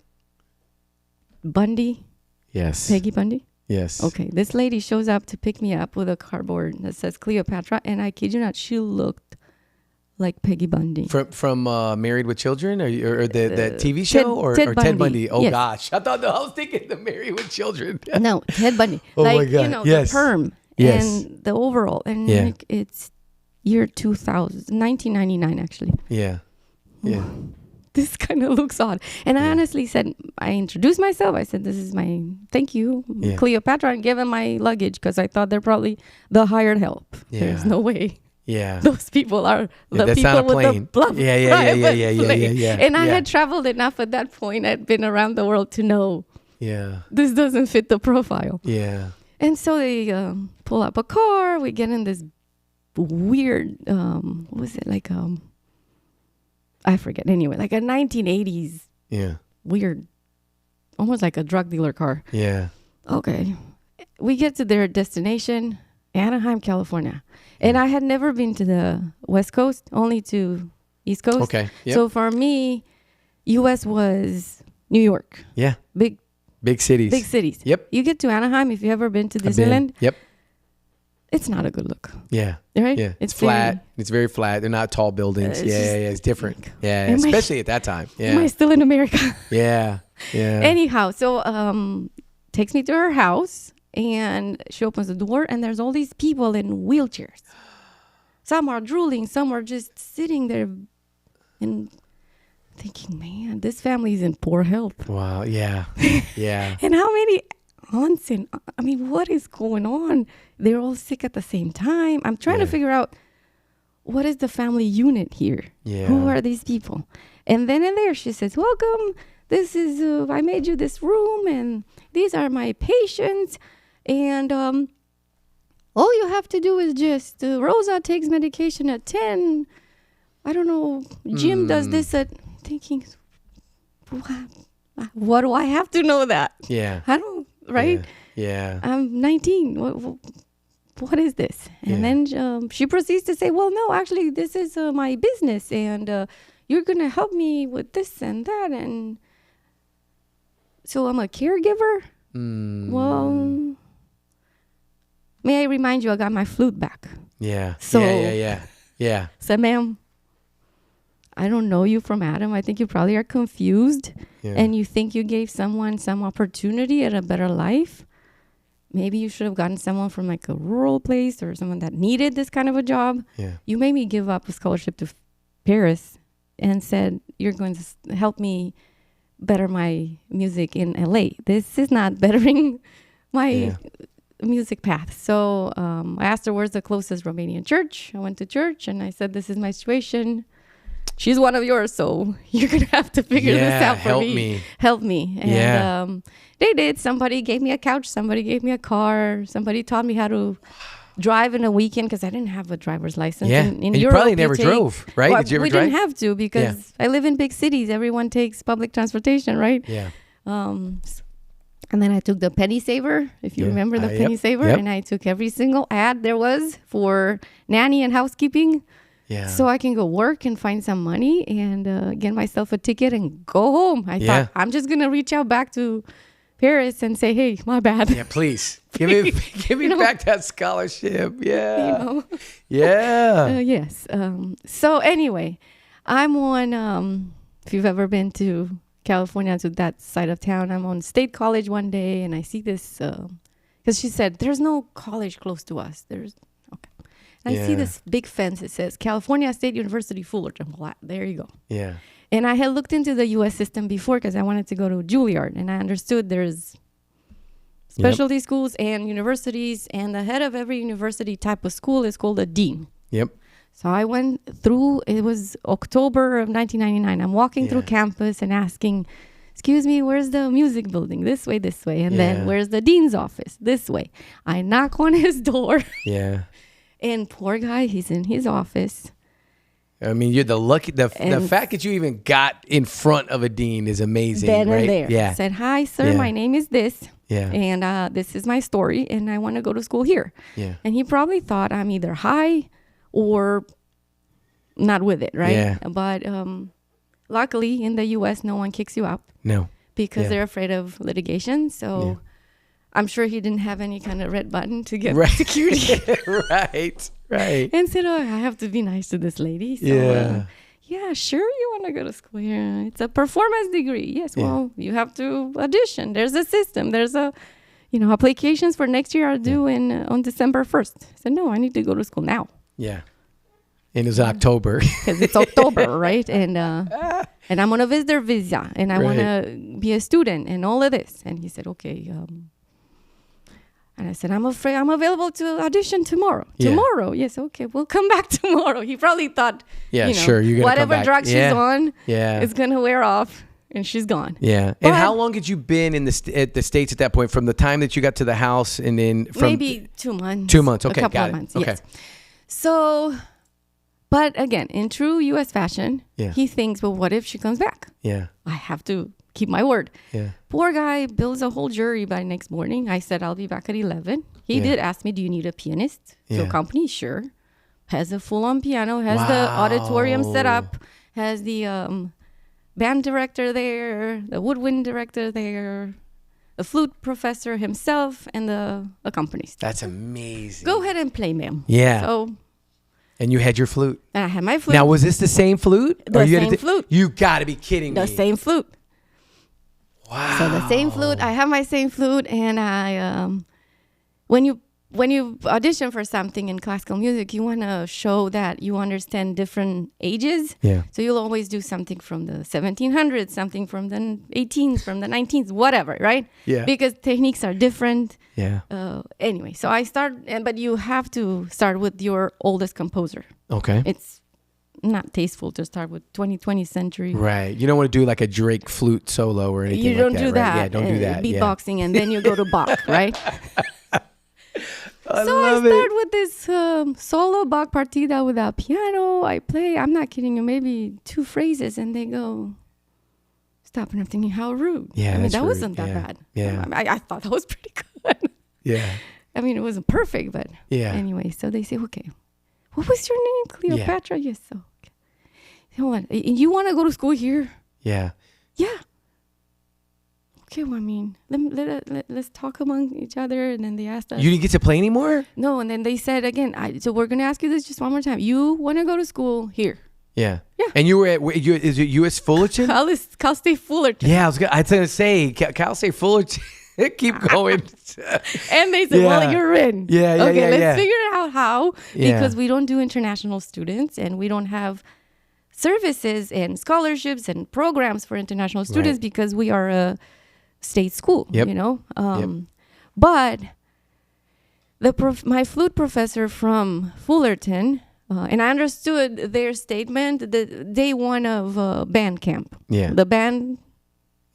Speaker 2: Bundy?
Speaker 1: Yes.
Speaker 2: Peggy Bundy?
Speaker 1: Yes.
Speaker 2: Okay. This lady shows up to pick me up with a cardboard that says Cleopatra, and I kid you not, she looked like Peggy Bundy.
Speaker 1: From Married with Children or the TV show Ted Bundy? Oh, yes. Gosh. I was thinking the Married with Children.
Speaker 2: No, Ted Bundy.
Speaker 1: Oh, my God.
Speaker 2: The perm.
Speaker 1: Yes.
Speaker 2: And the overall. And it's year 2000, 1999, actually.
Speaker 1: Yeah. Yeah.
Speaker 2: This kind of looks odd. And I honestly said, I introduced myself. I said, this is my, thank you, Cleopatra, and gave him my luggage because I thought they're probably the hired help. Yeah. There's no way.
Speaker 1: Yeah.
Speaker 2: Those people are the people with the bluff.
Speaker 1: Yeah.
Speaker 2: And I had traveled enough at that point. I'd been around the world to know this doesn't fit the profile.
Speaker 1: Yeah.
Speaker 2: And so they pull up a car. We get in this weird, what was it? Like, I forget. Anyway, like a 1980s weird, almost like a drug dealer car.
Speaker 1: Yeah.
Speaker 2: Okay. We get to their destination, Anaheim, California. And I had never been to the West Coast, only to East Coast.
Speaker 1: Okay. Yep.
Speaker 2: So for me, U.S. was New York.
Speaker 1: Yeah. Big cities.
Speaker 2: Big cities.
Speaker 1: Yep.
Speaker 2: You get to Anaheim, if you ever been to Disneyland.
Speaker 1: Yep.
Speaker 2: It's not a good look.
Speaker 1: Yeah.
Speaker 2: Right?
Speaker 1: Yeah. It's flat. It's very flat. They're not tall buildings. It's different. Yeah. Especially at that time. Yeah.
Speaker 2: Am I still in America?
Speaker 1: Yeah. Yeah.
Speaker 2: Anyhow, so takes me to her house and she opens the door and there's all these people in wheelchairs. Some are drooling, some are just sitting there and thinking, man, this family is in poor health.
Speaker 1: Wow. Yeah. Yeah.
Speaker 2: And how many aunts and what is going on? They're all sick at the same time. I'm trying to figure out what is the family unit here? Yeah. Who are these people? And then in there she says, welcome. This is, I made you this room and these are my patients. And all you have to do is just, Rosa takes medication at 10. I don't know, Jim does this at thinking, what do I have to know that?
Speaker 1: Yeah.
Speaker 2: I don't, right?
Speaker 1: Yeah.
Speaker 2: I'm 19. What is this? And then she proceeds to say, well, no, actually, this is my business, and you're going to help me with this and that. And so I'm a caregiver? Well, may I remind you, I got my flute back.
Speaker 1: Yeah.
Speaker 2: So,
Speaker 1: Yeah.
Speaker 2: So, ma'am, I don't know you from Adam. I think you probably are confused, and you think you gave someone some opportunity at a better life. Maybe you should have gotten someone from like a rural place or someone that needed this kind of a job.
Speaker 1: Yeah.
Speaker 2: You made me give up a scholarship to Paris and said, you're going to help me better my music in LA. This is not bettering my music path. So I asked her, where's the closest Romanian church? I went to church and I said, this is my situation. She's one of yours, so you're going to have to figure this out for me. Help me. And they did. Somebody gave me a couch. Somebody gave me a car. Somebody taught me how to drive in a weekend because I didn't have a driver's license.
Speaker 1: Yeah.
Speaker 2: In
Speaker 1: and you
Speaker 2: Europe,
Speaker 1: probably never drove, right?
Speaker 2: Well,
Speaker 1: Did you ever
Speaker 2: we
Speaker 1: drive?
Speaker 2: didn't have to because I live in big cities. Everyone takes public transportation, right?
Speaker 1: Yeah.
Speaker 2: And then I took the penny saver, if you remember the penny saver, and I took every single ad there was for nanny and housekeeping.
Speaker 1: Yeah.
Speaker 2: So I can go work and find some money and get myself a ticket and go home. I thought, I'm just going to reach out back to Paris and say, hey, my bad.
Speaker 1: Yeah, please. Give me back that scholarship. Yeah.
Speaker 2: You know?
Speaker 1: Yeah.
Speaker 2: Yes. So anyway, I'm on, if you've ever been to California, to that side of town, I'm on State College one day and I see this, because she said, there's no college close to us. I see this big fence. It says California State University, Fullerton. Well, there you go.
Speaker 1: Yeah.
Speaker 2: And I had looked into the U.S. system before because I wanted to go to Juilliard. And I understood there's specialty schools and universities. And the head of every university type of school is called a dean.
Speaker 1: Yep.
Speaker 2: So I went through, it was October of 1999. I'm walking through campus and asking, excuse me, where's the music building? This way. And then where's the dean's office? This way. I knock on his door.
Speaker 1: Yeah.
Speaker 2: And poor guy, he's in his office.
Speaker 1: I mean, you're the fact that you even got in front of a dean is amazing.
Speaker 2: Then
Speaker 1: right?
Speaker 2: and there.
Speaker 1: Yeah.
Speaker 2: Said, hi, sir, my name is this.
Speaker 1: Yeah.
Speaker 2: And this is my story, and I want to go to school here.
Speaker 1: Yeah.
Speaker 2: And he probably thought I'm either high or not with it, right?
Speaker 1: Yeah.
Speaker 2: But luckily, in the U.S., no one kicks you out.
Speaker 1: No.
Speaker 2: Because they're afraid of litigation. So I'm sure he didn't have any kind of red button to get security.
Speaker 1: Right.
Speaker 2: And said, oh, I have to be nice to this lady. So, sure, you want to go to school here. It's a performance degree. Yes, well, you have to audition. There's a system. There's applications for next year are due on December 1st. I said, no, I need to go to school now.
Speaker 1: Yeah. And it's October.
Speaker 2: Because it's October, right? And I'm on a visitor visa, and I want to be a student and all of this. And he said, okay. And I said, I'm afraid I'm available to audition tomorrow. Yeah. Tomorrow? Yes, okay. We'll come back tomorrow. He probably thought,
Speaker 1: sure, you're gonna
Speaker 2: whatever
Speaker 1: come back.
Speaker 2: drug she's on is going to wear off, and she's gone.
Speaker 1: Yeah.
Speaker 2: But
Speaker 1: and how long had you been in at the States at that point, from the time that you got to the house and then from...
Speaker 2: Maybe 2 months.
Speaker 1: 2 months, okay,
Speaker 2: a couple
Speaker 1: got
Speaker 2: of
Speaker 1: it.
Speaker 2: months,
Speaker 1: okay.
Speaker 2: Yes. So, but again, in true U.S. fashion, he thinks, well, what if she comes back?
Speaker 1: Yeah.
Speaker 2: I have to keep my word.
Speaker 1: Yeah.
Speaker 2: Poor guy builds a whole jury by next morning. I said, I'll be back at 11. He did ask me, do you need a pianist to accompany? Sure. Has a full-on piano, has the auditorium set up, has the band director there, the woodwind director there, the flute professor himself, and the accompanist.
Speaker 1: That's amazing.
Speaker 2: Go ahead and play, ma'am.
Speaker 1: Yeah.
Speaker 2: So,
Speaker 1: and you had your flute.
Speaker 2: and I had my flute.
Speaker 1: Now, was this the same flute?
Speaker 2: The same flute.
Speaker 1: You got to be kidding me.
Speaker 2: The same flute.
Speaker 1: Wow.
Speaker 2: So the same flute. I have my same flute, and I when you audition for something in classical music, you want to show that you understand different ages.
Speaker 1: Yeah.
Speaker 2: So you'll always do something from the 1700s, something from the 18s, from the 19s, whatever, right?
Speaker 1: Yeah.
Speaker 2: Because techniques are different.
Speaker 1: Yeah.
Speaker 2: Anyway, so I start, but you have to start with your oldest composer.
Speaker 1: Okay.
Speaker 2: It's not tasteful to start with 20th century.
Speaker 1: Right. You don't want to do like a Drake flute solo or anything
Speaker 2: You don't
Speaker 1: like that,
Speaker 2: do that.
Speaker 1: Right? Yeah, don't do that.
Speaker 2: Beatboxing, and then you go to Bach, right?
Speaker 1: I
Speaker 2: So I
Speaker 1: love
Speaker 2: start
Speaker 1: it.
Speaker 2: with this solo Bach partita without piano. I play, I'm not kidding you, maybe 2 phrases, and they go, stop. And I'm thinking, how rude.
Speaker 1: Yeah,
Speaker 2: I mean,
Speaker 1: that's
Speaker 2: that
Speaker 1: rude.
Speaker 2: wasn't that
Speaker 1: Yeah.
Speaker 2: bad.
Speaker 1: Yeah.
Speaker 2: I thought that was pretty good.
Speaker 1: Yeah.
Speaker 2: I mean, it wasn't perfect, but
Speaker 1: Yeah.
Speaker 2: anyway. So they say, okay, what was your name? Cleopatra? Yes. So, okay. Hold on. You want to go to school here?
Speaker 1: Yeah.
Speaker 2: Yeah. Okay, well, I mean, let's talk among each other. And then they asked us.
Speaker 1: You didn't get to play anymore?
Speaker 2: No, and then they said again, so we're going to ask you this just one more time. You want to go to school here?
Speaker 1: Yeah.
Speaker 2: Yeah.
Speaker 1: And you were at, is it U.S. Fullerton?
Speaker 2: Cal State Fullerton.
Speaker 1: Yeah, I was going to say, Cal State Fullerton. Keep going.
Speaker 2: And they said, well,
Speaker 1: Yeah.
Speaker 2: you're in.
Speaker 1: Yeah, yeah,
Speaker 2: okay,
Speaker 1: yeah,
Speaker 2: let's
Speaker 1: yeah.
Speaker 2: figure out how,
Speaker 1: Yeah.
Speaker 2: because we don't do international students and we don't have services and scholarships and programs for international students
Speaker 1: Right.
Speaker 2: because we are a state school,
Speaker 1: Yep.
Speaker 2: you know.
Speaker 1: Yep.
Speaker 2: But my flute professor from Fullerton, and I understood their statement the day one of band camp.
Speaker 1: Yeah.
Speaker 2: The band.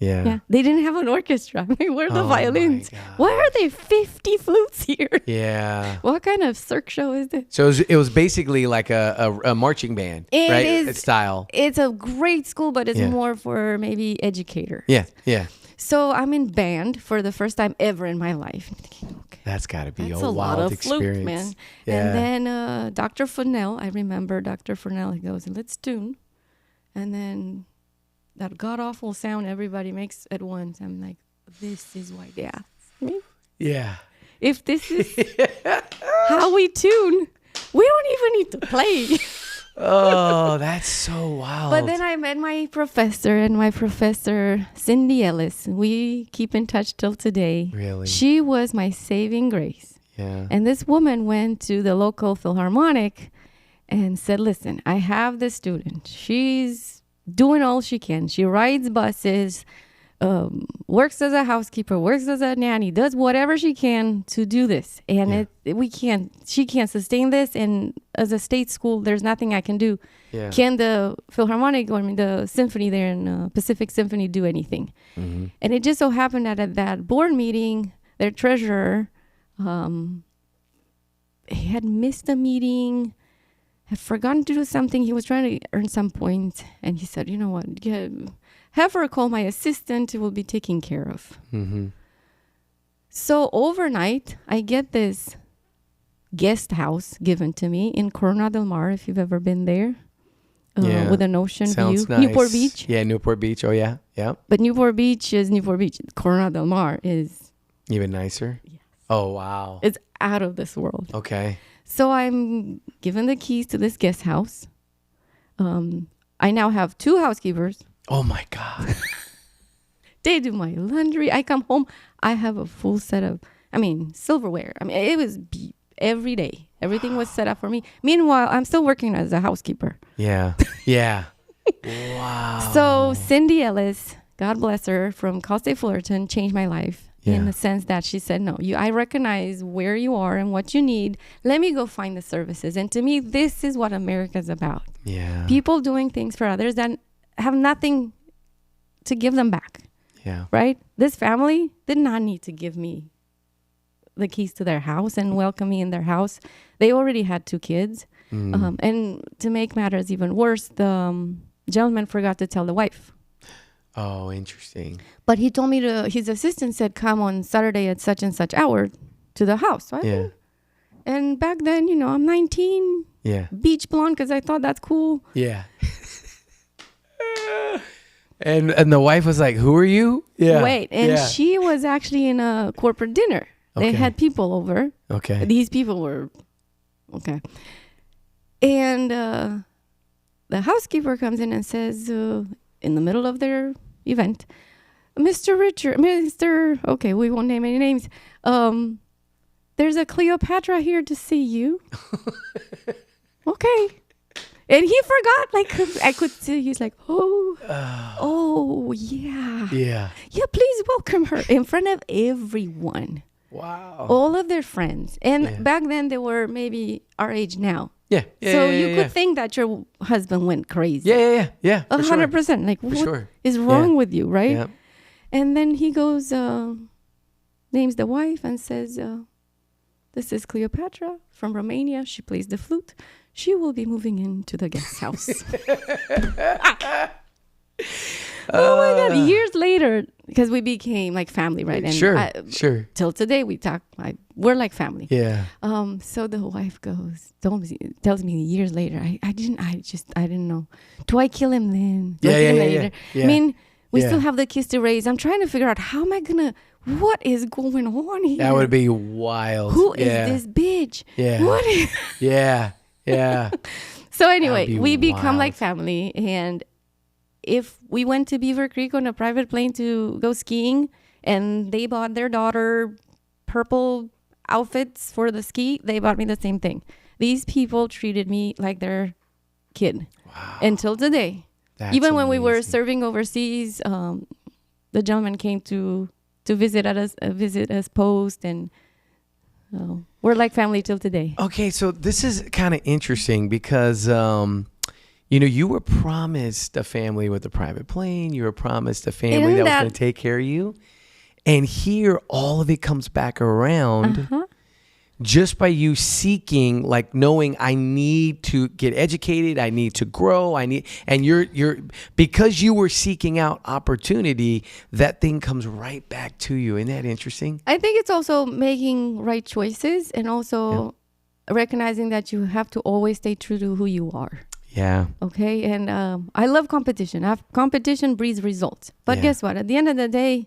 Speaker 1: Yeah.
Speaker 2: Yeah, they didn't have an orchestra. I mean, where are the
Speaker 1: Oh my
Speaker 2: violins?
Speaker 1: gosh.
Speaker 2: Why are there 50 flutes here?
Speaker 1: Yeah.
Speaker 2: What kind of cirque show is this?
Speaker 1: So it was basically like a marching band,
Speaker 2: It
Speaker 1: right?
Speaker 2: is-
Speaker 1: Style.
Speaker 2: It's a great school, but it's
Speaker 1: Yeah.
Speaker 2: more for maybe educator.
Speaker 1: Yeah. Yeah.
Speaker 2: So I'm in band for the first time ever in my life. I'm thinking, okay,
Speaker 1: That's got to be
Speaker 2: that's
Speaker 1: a
Speaker 2: a lot
Speaker 1: wild
Speaker 2: of flute,
Speaker 1: experience.
Speaker 2: man.
Speaker 1: Yeah.
Speaker 2: And then Dr. Fennell, I remember Dr. Fennell, he goes, let's tune. And then that god-awful sound everybody makes at once. I'm like, this is why they asked me.
Speaker 1: Yeah.
Speaker 2: If this is how we tune, we don't even need to play.
Speaker 1: Oh, that's so wild.
Speaker 2: But then I met my professor, and my professor, Cindy Ellis. We keep in touch till today.
Speaker 1: Really?
Speaker 2: She was my saving grace.
Speaker 1: Yeah.
Speaker 2: And this woman went to the local Philharmonic and said, listen, I have this student. She's doing all she can. She rides buses, works as a housekeeper, works as a nanny, does whatever she can to do this. And she can't sustain this. And as a state school, there's nothing I can do.
Speaker 1: Yeah.
Speaker 2: Can the Philharmonic, or I mean, the symphony there in Pacific Symphony do anything?
Speaker 1: Mm-hmm.
Speaker 2: And it just so happened that at that board meeting, their treasurer, he had missed a meeting, had forgotten to do something. He was trying to earn some points. And he said, you know what, have her call my assistant. It will be taken care of.
Speaker 1: Mm-hmm.
Speaker 2: So overnight, I get this guest house given to me in Corona del Mar, if you've ever been there,
Speaker 1: Yeah.
Speaker 2: with an ocean
Speaker 1: Sounds
Speaker 2: view.
Speaker 1: nice.
Speaker 2: Newport Beach.
Speaker 1: Yeah, Newport Beach. Oh, yeah. Yeah.
Speaker 2: But Newport Beach is Newport Beach. Corona del Mar is
Speaker 1: Even nicer?
Speaker 2: Yes.
Speaker 1: Oh, wow.
Speaker 2: it's out of this world.
Speaker 1: Okay.
Speaker 2: So I'm given the keys to this guest house. I now have 2 housekeepers.
Speaker 1: Oh, my God.
Speaker 2: They do my laundry. I come home. I have a full set of, silverware. It was every day. Everything was set up for me. Meanwhile, I'm still working as a housekeeper.
Speaker 1: Yeah. Yeah. Wow.
Speaker 2: So Cindy Ellis, God bless her, from Cal State Fullerton, changed my life.
Speaker 1: Yeah.
Speaker 2: In the sense that she said, no, I recognize where you are and what you need. Let me go find the services. And to me, this is what America's about.
Speaker 1: Yeah.
Speaker 2: People doing things for others that have nothing to give them back,
Speaker 1: Yeah.
Speaker 2: right? This family did not need to give me the keys to their house and welcome me in their house. They already had 2 kids. And to make matters even worse, the gentleman forgot to tell the wife.
Speaker 1: Oh, interesting.
Speaker 2: But he told me his assistant said, come on Saturday at such and such hour to the house. Right?
Speaker 1: Yeah.
Speaker 2: And back then, I'm 19,
Speaker 1: Yeah.
Speaker 2: beach blonde, because I thought that's cool.
Speaker 1: Yeah. and the wife was like, who are you? Yeah.
Speaker 2: Wait, and
Speaker 1: yeah.
Speaker 2: she was actually in a corporate dinner. They
Speaker 1: Okay.
Speaker 2: had people over.
Speaker 1: Okay.
Speaker 2: These people were, okay. And the housekeeper comes in and says, in the middle of their event, okay, we won't name any names. There's a Cleopatra here to see you. Okay. And he forgot, I could see, he's like, oh, yeah.
Speaker 1: Yeah.
Speaker 2: Yeah, please welcome her in front of everyone.
Speaker 1: Wow.
Speaker 2: All of their friends. And
Speaker 1: Yeah.
Speaker 2: back then, they were maybe our age now.
Speaker 1: Yeah. Yeah.
Speaker 2: So
Speaker 1: yeah,
Speaker 2: you
Speaker 1: yeah,
Speaker 2: could think that your husband went crazy.
Speaker 1: Yeah. Yeah. Yeah. Yeah. For
Speaker 2: 100%. Like, what
Speaker 1: sure.
Speaker 2: is wrong
Speaker 1: Yeah.
Speaker 2: with you, right?
Speaker 1: Yeah.
Speaker 2: And then he goes, names the wife and says, this is Cleopatra from Romania. She plays the flute. She will be moving into the guest house. Oh my God. Years later, because we became like family, right? And
Speaker 1: sure.
Speaker 2: Till today, we talk like we're like family.
Speaker 1: Yeah.
Speaker 2: So the wife tells me years later, I didn't know. Do I kill him then? Do I kill him later?
Speaker 1: Yeah.
Speaker 2: I mean, we still have the kids to raise. I'm trying to figure out what is going on here?
Speaker 1: That would be wild.
Speaker 2: Who is this bitch?
Speaker 1: Yeah.
Speaker 2: What is?
Speaker 1: Yeah.
Speaker 2: So anyway, we become
Speaker 1: wild.
Speaker 2: like family. And if we went to Beaver Creek on a private plane to go skiing and they bought their daughter purple outfits for the ski, they bought me the same thing. These people treated me like their kid.
Speaker 1: Wow.
Speaker 2: Until today.
Speaker 1: That's
Speaker 2: even when we were
Speaker 1: amazing.
Speaker 2: serving overseas, the gentleman came to visit us post, and we're like family till today.
Speaker 1: Okay, so this is kind of interesting because you were promised a family with a private plane. You were promised a family that was going to take care of you, and here all of it comes back around. Just by you seeking, like knowing I need to get educated, I need to grow, and you're because you were seeking out opportunity, that thing comes right back to you. Isn't that interesting?
Speaker 2: I think it's also making right choices and also recognizing that you have to always stay true to who you are.
Speaker 1: Yeah.
Speaker 2: Okay. And I love competition. Competition breeds results. But guess what? At the end of the day,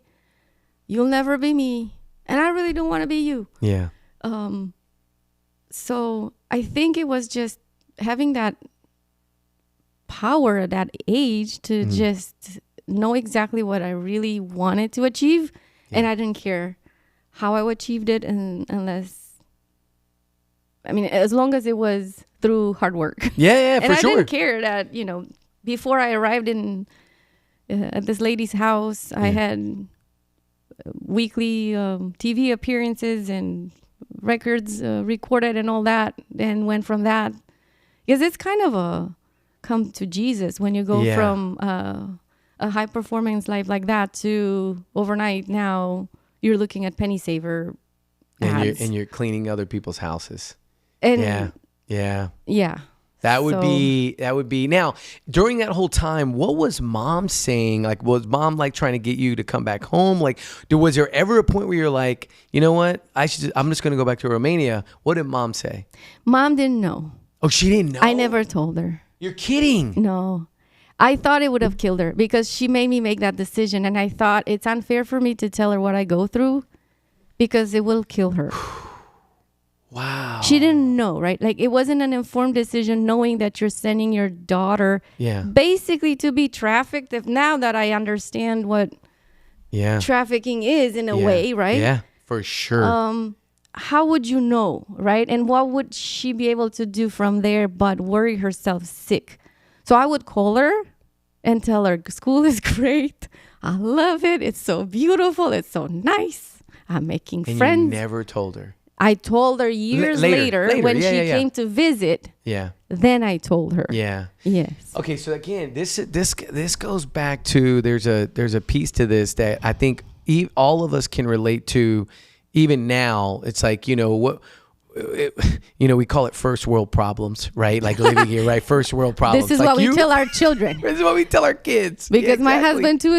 Speaker 2: you'll never be me, and I really don't want to be you.
Speaker 1: Yeah.
Speaker 2: So I think it was just having that power at that age to just know exactly what I really wanted to achieve. And I didn't care how I achieved it as long as it was through hard work.
Speaker 1: Yeah,
Speaker 2: and
Speaker 1: for sure.
Speaker 2: I didn't care that, before I arrived at this lady's house, I had weekly TV appearances and records recorded and all that, and went from that, because it's kind of a come to Jesus when you go from a high performance life like that to overnight now you're looking at penny saver ads.
Speaker 1: And you're cleaning other people's houses.
Speaker 2: And
Speaker 1: yeah. That would
Speaker 2: So-
Speaker 1: be now, during that whole time, what was mom saying? Like, was mom like trying to get you to come back home? Like, was there ever a point where you're like, you know what? I'm just going to go back to Romania. What did mom say?
Speaker 2: Mom didn't know.
Speaker 1: Oh, she didn't know.
Speaker 2: I never told her.
Speaker 1: You're kidding.
Speaker 2: No. I thought it would have killed her because she made me make that decision, and I thought it's unfair for me to tell her what I go through because it will kill her.
Speaker 1: Wow.
Speaker 2: She didn't know, right? Like, it wasn't an informed decision knowing that you're sending your daughter basically to be trafficked. If now that I understand what trafficking is in a way, right?
Speaker 1: Yeah, for sure.
Speaker 2: How would you know, right? And what would she be able to do from there but worry herself sick? So I would call her and tell her, school is great. I love it. It's so beautiful. It's so nice. I'm making friends.
Speaker 1: You never told her.
Speaker 2: I told her years later when she came to visit.
Speaker 1: Yeah.
Speaker 2: Then I told her.
Speaker 1: Yeah.
Speaker 2: Yes.
Speaker 1: Okay, so again, this goes back to there's a piece to this that I think all of us can relate to. Even now, it's like, we call it first world problems, right? Like living here, right? First world problems.
Speaker 2: This is
Speaker 1: like
Speaker 2: what we tell our children.
Speaker 1: This is what we tell our kids.
Speaker 2: Because
Speaker 1: Yeah,
Speaker 2: my
Speaker 1: exactly.
Speaker 2: husband too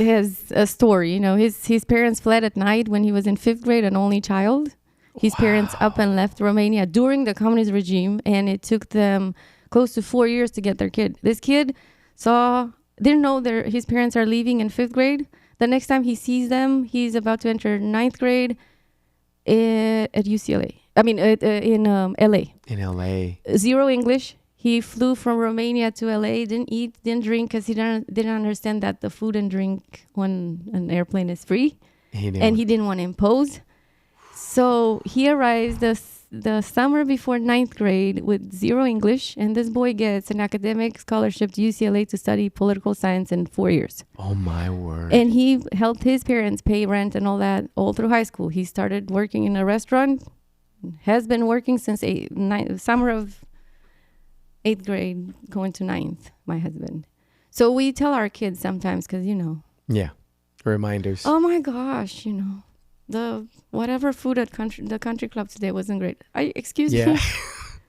Speaker 2: has a story. His parents fled at night when he was in 5th grade, an only child. His parents up and left Romania during the communist regime, and it took them close to 4 years to get their kid. This kid didn't know his parents are leaving in 5th grade. The next time he sees them, he's about to enter 9th grade at UCLA. In LA.
Speaker 1: In LA.
Speaker 2: Zero English. He flew from Romania to LA, didn't eat, didn't drink, because he didn't understand that the food and drink on an airplane is free. And he didn't want to impose. So he arrives the summer before 9th grade with zero English, and this boy gets an academic scholarship to UCLA to study political science in 4 years.
Speaker 1: Oh my word.
Speaker 2: And he helped his parents pay rent and all that all through high school. He started working in a restaurant, has been working since summer of 8th grade, going to 9th, my husband. So we tell our kids sometimes, because,
Speaker 1: Yeah. Reminders.
Speaker 2: oh my gosh, the whatever food at the country club today wasn't great. Excuse
Speaker 1: Yeah.
Speaker 2: me.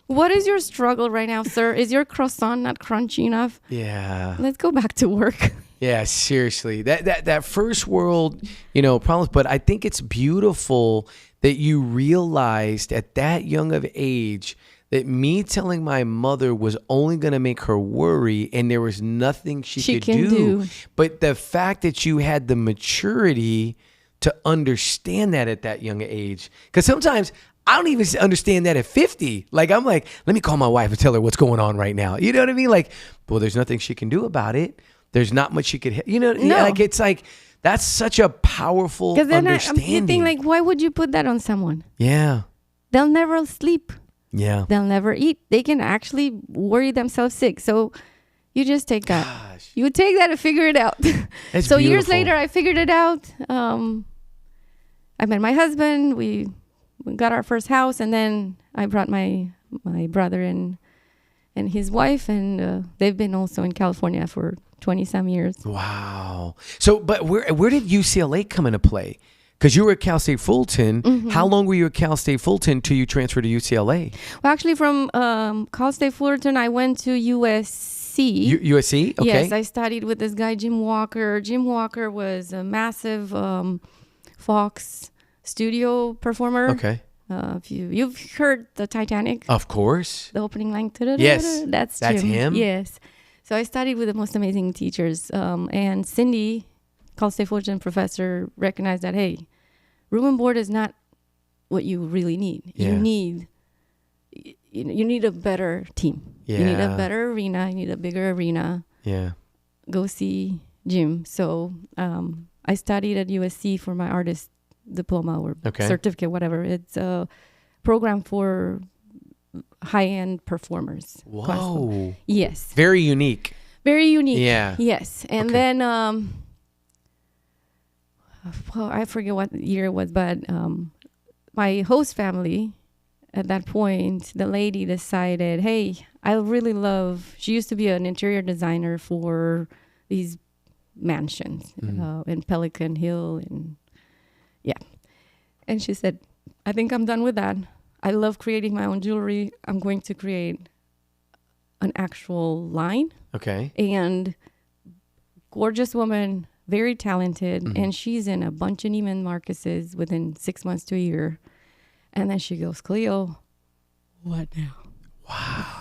Speaker 2: What is your struggle right now, sir? Is your croissant not crunchy enough?
Speaker 1: Yeah.
Speaker 2: Let's go back to work.
Speaker 1: Yeah, seriously. That first world, problems, but I think it's beautiful that you realized at that young of age that me telling my mother was only going to make her worry and there was nothing she could do. But the fact that you had the maturity to understand that at that young age, because sometimes I don't even understand that at 50. Like, I'm like, let me call my wife and tell her what's going on right now. You know what I mean? Like, well, there's nothing she can do about it. There's not much she could,
Speaker 2: No.
Speaker 1: like, it's like, that's such a powerful understanding.
Speaker 2: Because then I'm thinking, like, why would you put that on someone?
Speaker 1: Yeah.
Speaker 2: They'll never sleep.
Speaker 1: Yeah.
Speaker 2: They'll never eat. They can actually worry themselves sick. So you just take that.
Speaker 1: Gosh.
Speaker 2: You would take that and figure it out.
Speaker 1: That's
Speaker 2: so
Speaker 1: beautiful.
Speaker 2: Years later, I figured it out. I met my husband. We got our first house, and then I brought my brother and his wife, and they've been also in California for 20-some years.
Speaker 1: Wow. So, but where did UCLA come into play? Because you were at Cal State Fulton. Mm-hmm. How long were you at Cal State Fulton till you transferred to UCLA?
Speaker 2: Well, actually, from Cal State Fulton, I went to USC.
Speaker 1: USC? Okay.
Speaker 2: Yes, I studied with this guy, Jim Walker. Jim Walker was a massive Fox studio performer.
Speaker 1: Okay.
Speaker 2: If you've heard the Titanic,
Speaker 1: of course,
Speaker 2: the opening line.
Speaker 1: Yes,
Speaker 2: that's
Speaker 1: Jim.
Speaker 2: Him. Yes. So I studied with the most amazing teachers, and Cindy, Cal State Fulton professor, recognized that, hey, room and board is not what you really need.
Speaker 1: Yeah.
Speaker 2: You need a better team.
Speaker 1: Yeah.
Speaker 2: You need a better arena. You need a bigger arena.
Speaker 1: Yeah.
Speaker 2: Go see Jim. So I studied at USC for my artist diploma or certificate, whatever. It's a program for high-end performers.
Speaker 1: Whoa.
Speaker 2: Classical. Yes.
Speaker 1: Very unique.
Speaker 2: Very unique.
Speaker 1: Yeah.
Speaker 2: Yes. And then I forget what year it was, but my host family at that point, the lady decided, hey, I really love, she used to be an interior designer for these mansions in Pelican Hill, and and she said, I think I'm done with that. I love creating my own jewelry. I'm going to create an actual line.
Speaker 1: Okay.
Speaker 2: And gorgeous woman, very talented, and she's in a bunch of Neiman Marcuses within 6 months to a year. And then she goes, Cleo, what now?
Speaker 1: Wow.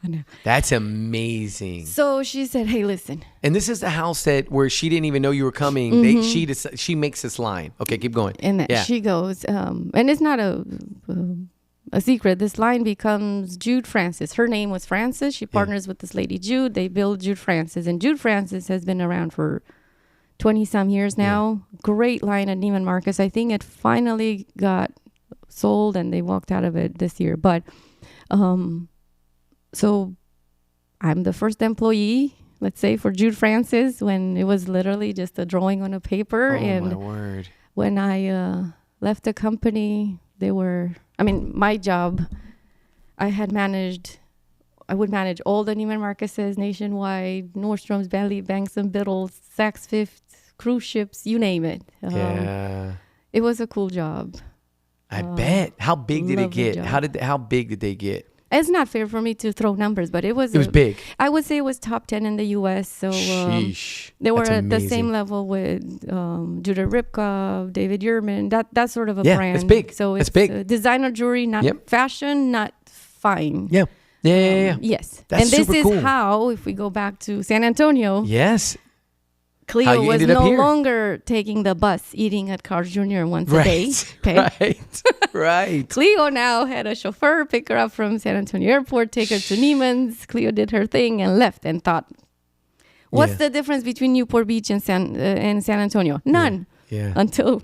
Speaker 2: I know.
Speaker 1: That's amazing.
Speaker 2: So she said, hey, listen.
Speaker 1: And this is the house where she didn't even know you were coming.
Speaker 2: Mm-hmm.
Speaker 1: She makes this line. Okay, keep going.
Speaker 2: And then she goes, and it's not a secret. This line becomes Jude Francis. Her name was Francis. She partners with this lady, Jude. They build Jude Francis. And Jude Francis has been around for 20-some years now. Yeah. Great line at Neiman Marcus. I think it finally got sold and they walked out of it this year. But so I'm the first employee, let's say, for Jude Francis when it was literally just a drawing on a paper.
Speaker 1: Oh,
Speaker 2: and
Speaker 1: my word.
Speaker 2: When I left the company, my job, I would manage all the Neiman Marcuses nationwide, Nordstrom's, Bentley, Banks and Biddle, Saks Fifth, cruise ships, you name it. It was a cool job.
Speaker 1: I bet. How big did it get? How big did they get?
Speaker 2: It's not fair for me to throw numbers, but it was
Speaker 1: big.
Speaker 2: I would say it was top 10 in the U.S. So
Speaker 1: Sheesh.
Speaker 2: They were
Speaker 1: That's
Speaker 2: at the
Speaker 1: amazing.
Speaker 2: same level with Judah Ripka, David Yurman, that sort of a
Speaker 1: Yeah,
Speaker 2: brand.
Speaker 1: it's big.
Speaker 2: So
Speaker 1: It's
Speaker 2: it's
Speaker 1: big.
Speaker 2: Designer jewelry, not fashion, not fine.
Speaker 1: Yeah. Yeah.
Speaker 2: Yes.
Speaker 1: That's
Speaker 2: and this
Speaker 1: super
Speaker 2: is
Speaker 1: cool.
Speaker 2: how, if we go back to San Antonio,
Speaker 1: Yes.
Speaker 2: Cleo was
Speaker 1: ended up
Speaker 2: no
Speaker 1: here.
Speaker 2: longer taking the bus, eating at Carl's Jr. once a day. Okay.
Speaker 1: Right. Right.
Speaker 2: Cleo now had a chauffeur pick her up from San Antonio Airport, take her to Neiman's. Cleo did her thing and left and thought, what's the difference between Newport Beach and San Antonio? None.
Speaker 1: Yeah.
Speaker 2: Until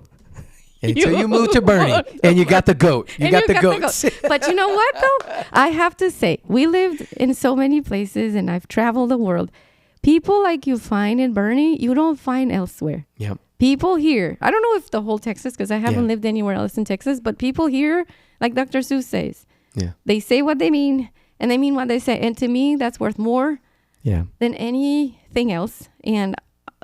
Speaker 1: you moved to Bernie and you got the goat. You got the goats.
Speaker 2: But you know what, though? I have to say, we lived in so many places and I've traveled the world. People like you find in Bernie, you don't find elsewhere.
Speaker 1: Yep.
Speaker 2: People here, I don't know if the whole Texas, because I haven't lived anywhere else in Texas, but people here, like Dr. Seuss says, they say what they mean and they mean what they say. And to me, that's worth more than anything else. And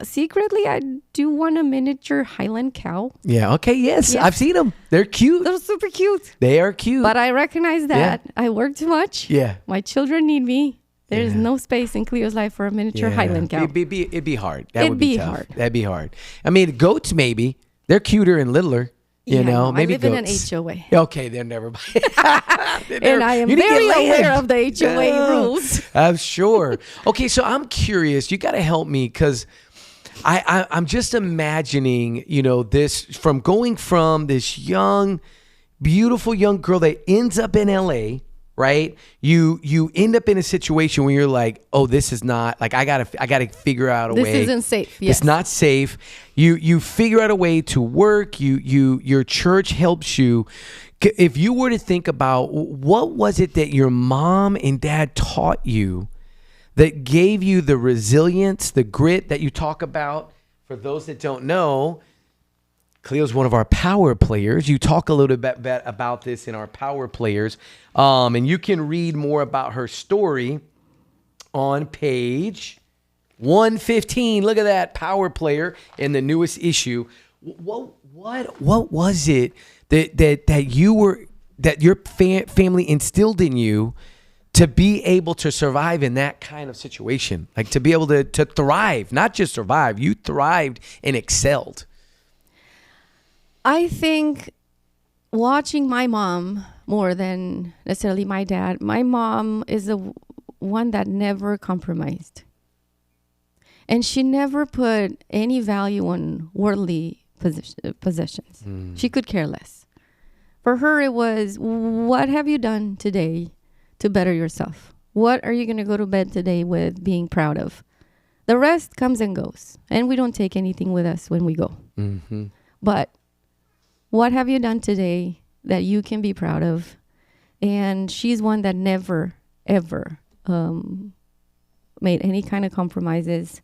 Speaker 2: secretly, I do want a miniature Highland cow.
Speaker 1: Yeah. Okay. Yes. I've seen them. They're cute.
Speaker 2: They're super cute.
Speaker 1: They are cute.
Speaker 2: But I recognize that I work too much.
Speaker 1: Yeah.
Speaker 2: My children need me. There's no space in Cleo's life for a miniature Highland cow.
Speaker 1: It'd be hard.
Speaker 2: It'd be
Speaker 1: tough.
Speaker 2: hard.
Speaker 1: That'd be hard. I mean, goats maybe. They're cuter and littler. You know, maybe
Speaker 2: I live
Speaker 1: goats.
Speaker 2: in an HOA.
Speaker 1: Okay, then never mind.
Speaker 2: And I am very aware of the HOA rules.
Speaker 1: I'm sure. Okay, so I'm curious. You got to help me because I'm just imagining, this going from this young, beautiful young girl that ends up in LA, right? You end up in a situation where you're like, oh, this is not like I gotta figure out a way.
Speaker 2: This isn't safe. Yes.
Speaker 1: It's not safe. You figure out a way to work. Your church helps you. If you were to think about what was it that your mom and dad taught you that gave you the resilience, the grit that you talk about. For those that don't know, Cleo's one of our power players. You talk a little bit about this in our power players. And you can read more about her story on page 115. Look at that power player in the newest issue. What was it that your family instilled in you to be able to survive in that kind of situation? Like to be able to thrive, not just survive. You thrived and excelled.
Speaker 2: I think watching my mom more than necessarily my dad, my mom is the one that never compromised. And she never put any value on worldly possessions. She could care less. For her, it was, what have you done today to better yourself? What are you going to go to bed today with being proud of? The rest comes and goes. And we don't take anything with us when we go. Mm-hmm. But what have you done today that you can be proud of? And she's one that never, ever made any kind of compromises.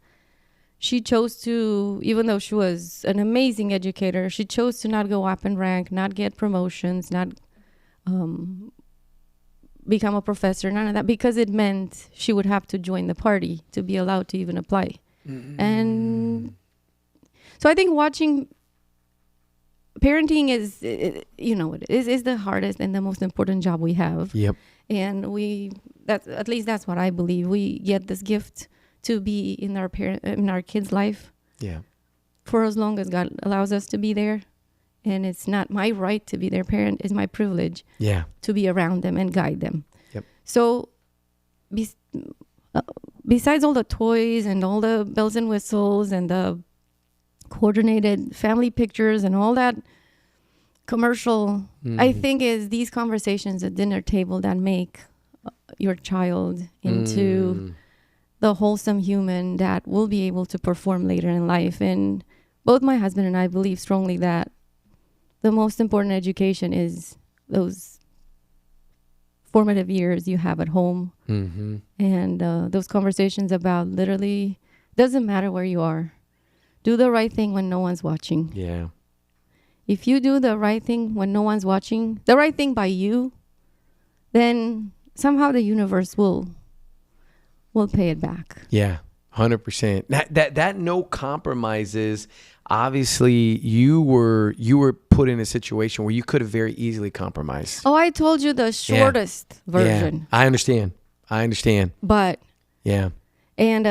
Speaker 2: She chose to, even though she was an amazing educator, she chose to not go up in rank, not get promotions, not become a professor, none of that, because it meant she would have to join the party to be allowed to even apply. Mm-hmm. And so I think watching parenting is the hardest and the most important job we have. Yep. And that's what I believe. We get this gift to be in our kids' life. Yeah. For as long as God allows us to be there. And it's not my right to be their parent, it's my privilege. Yeah. To be around them and guide them. Yep. So besides all the toys and all the bells and whistles and the coordinated family pictures and all that commercial, I think is these conversations at dinner table that make your child into the wholesome human that will be able to perform later in life. And both my husband and I believe strongly that the most important education is those formative years you have at home. Mm-hmm. And those conversations about literally, doesn't matter where you are. Do the right thing when no one's watching. Yeah. If you do the right thing when no one's watching, the right thing by you, then somehow the universe will pay it back. Yeah, 100%. That no compromises. Obviously, you were put in a situation where you could have very easily compromised. Oh, I told you the shortest version. Yeah. I understand. But yeah. And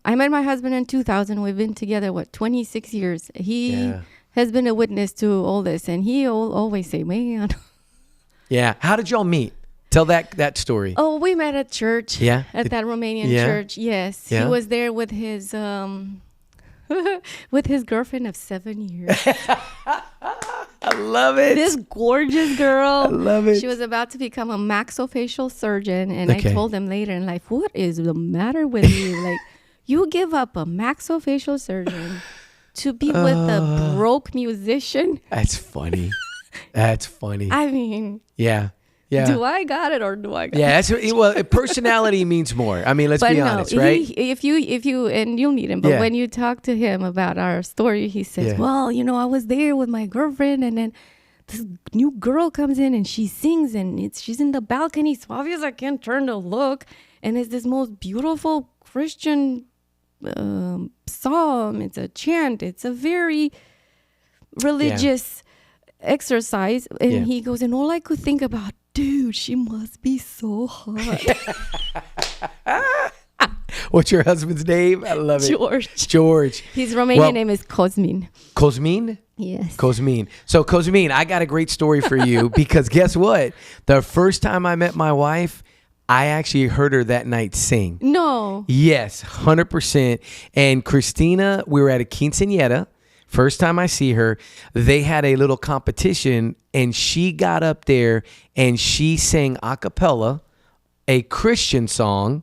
Speaker 2: I met my husband in 2000. We've been together, 26 years. He has been a witness to all this. And he'll always say, man. Yeah. How did y'all meet? Tell that story. Oh, we met at church. Yeah. At that Romanian church. Yes. Yeah. He was there with his girlfriend of 7 years. I love it. This gorgeous girl. I love it. She was about to become a maxillofacial surgeon. And I told him later in life, what is the matter with you? Like, you give up a maxillofacial surgeon to be with a broke musician? That's funny. I mean. Yeah. Yeah. Do I got it or do I got it? Yeah, well, personality means more. I mean, let's be honest, right? If you and you'll meet him, but when you talk to him about our story, he says, well, I was there with my girlfriend and then this new girl comes in and she sings and she's in the balcony, so obviously I can't turn to look. And it's this most beautiful Christian psalm, it's a chant, it's a very religious exercise. And he goes, and all I could think about, dude, she must be so hot.
Speaker 1: What's your husband's name? I love it. George.
Speaker 2: His Romanian name is Cosmin.
Speaker 1: Cosmin?
Speaker 2: Yes.
Speaker 1: Cosmin. So Cosmin, I got a great story for you because guess what? The first time I met my wife, I actually heard her that night sing.
Speaker 2: No.
Speaker 1: Yes, 100%. And Christina, we were at a quinceañera. First time I see her, they had a little competition and she got up there and she sang a cappella, a Christian song.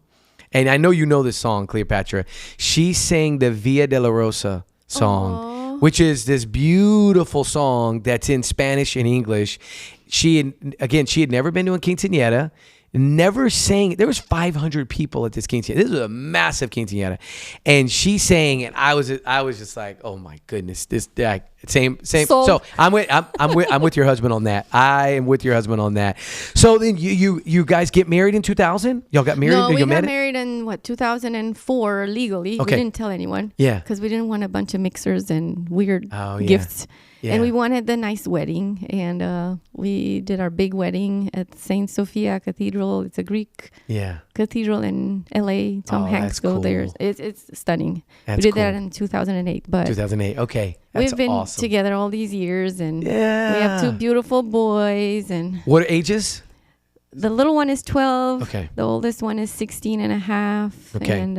Speaker 1: And I know you know this song, Cleopatra. She sang the Via de la Rosa song, which is this beautiful song that's in Spanish and English. She had never been to a quinceañera. Never sang. There was 500 people at this quinceañera. This was a massive quinceañera, and she sang, and I was just like, oh my goodness, this same. So I'm with your husband on that. I am with your husband on that. So then you guys get married in 2000? Y'all got married?
Speaker 2: No, we got married in 2004 legally.
Speaker 1: Okay.
Speaker 2: We didn't tell anyone.
Speaker 1: Yeah,
Speaker 2: because we didn't want a bunch of mixers and weird gifts. Yeah. And we wanted the nice wedding, and we did our big wedding at Saint Sophia Cathedral. It's a Greek cathedral in LA. Tom Hanks go there. It's stunning. We did that in 2008. But
Speaker 1: 2008. Okay, that's
Speaker 2: we've been
Speaker 1: awesome.
Speaker 2: together all these years, and we have 2 beautiful boys. And
Speaker 1: what ages?
Speaker 2: The little one is 12.
Speaker 1: Okay.
Speaker 2: The oldest one is 16 and a half.
Speaker 1: Okay.
Speaker 2: And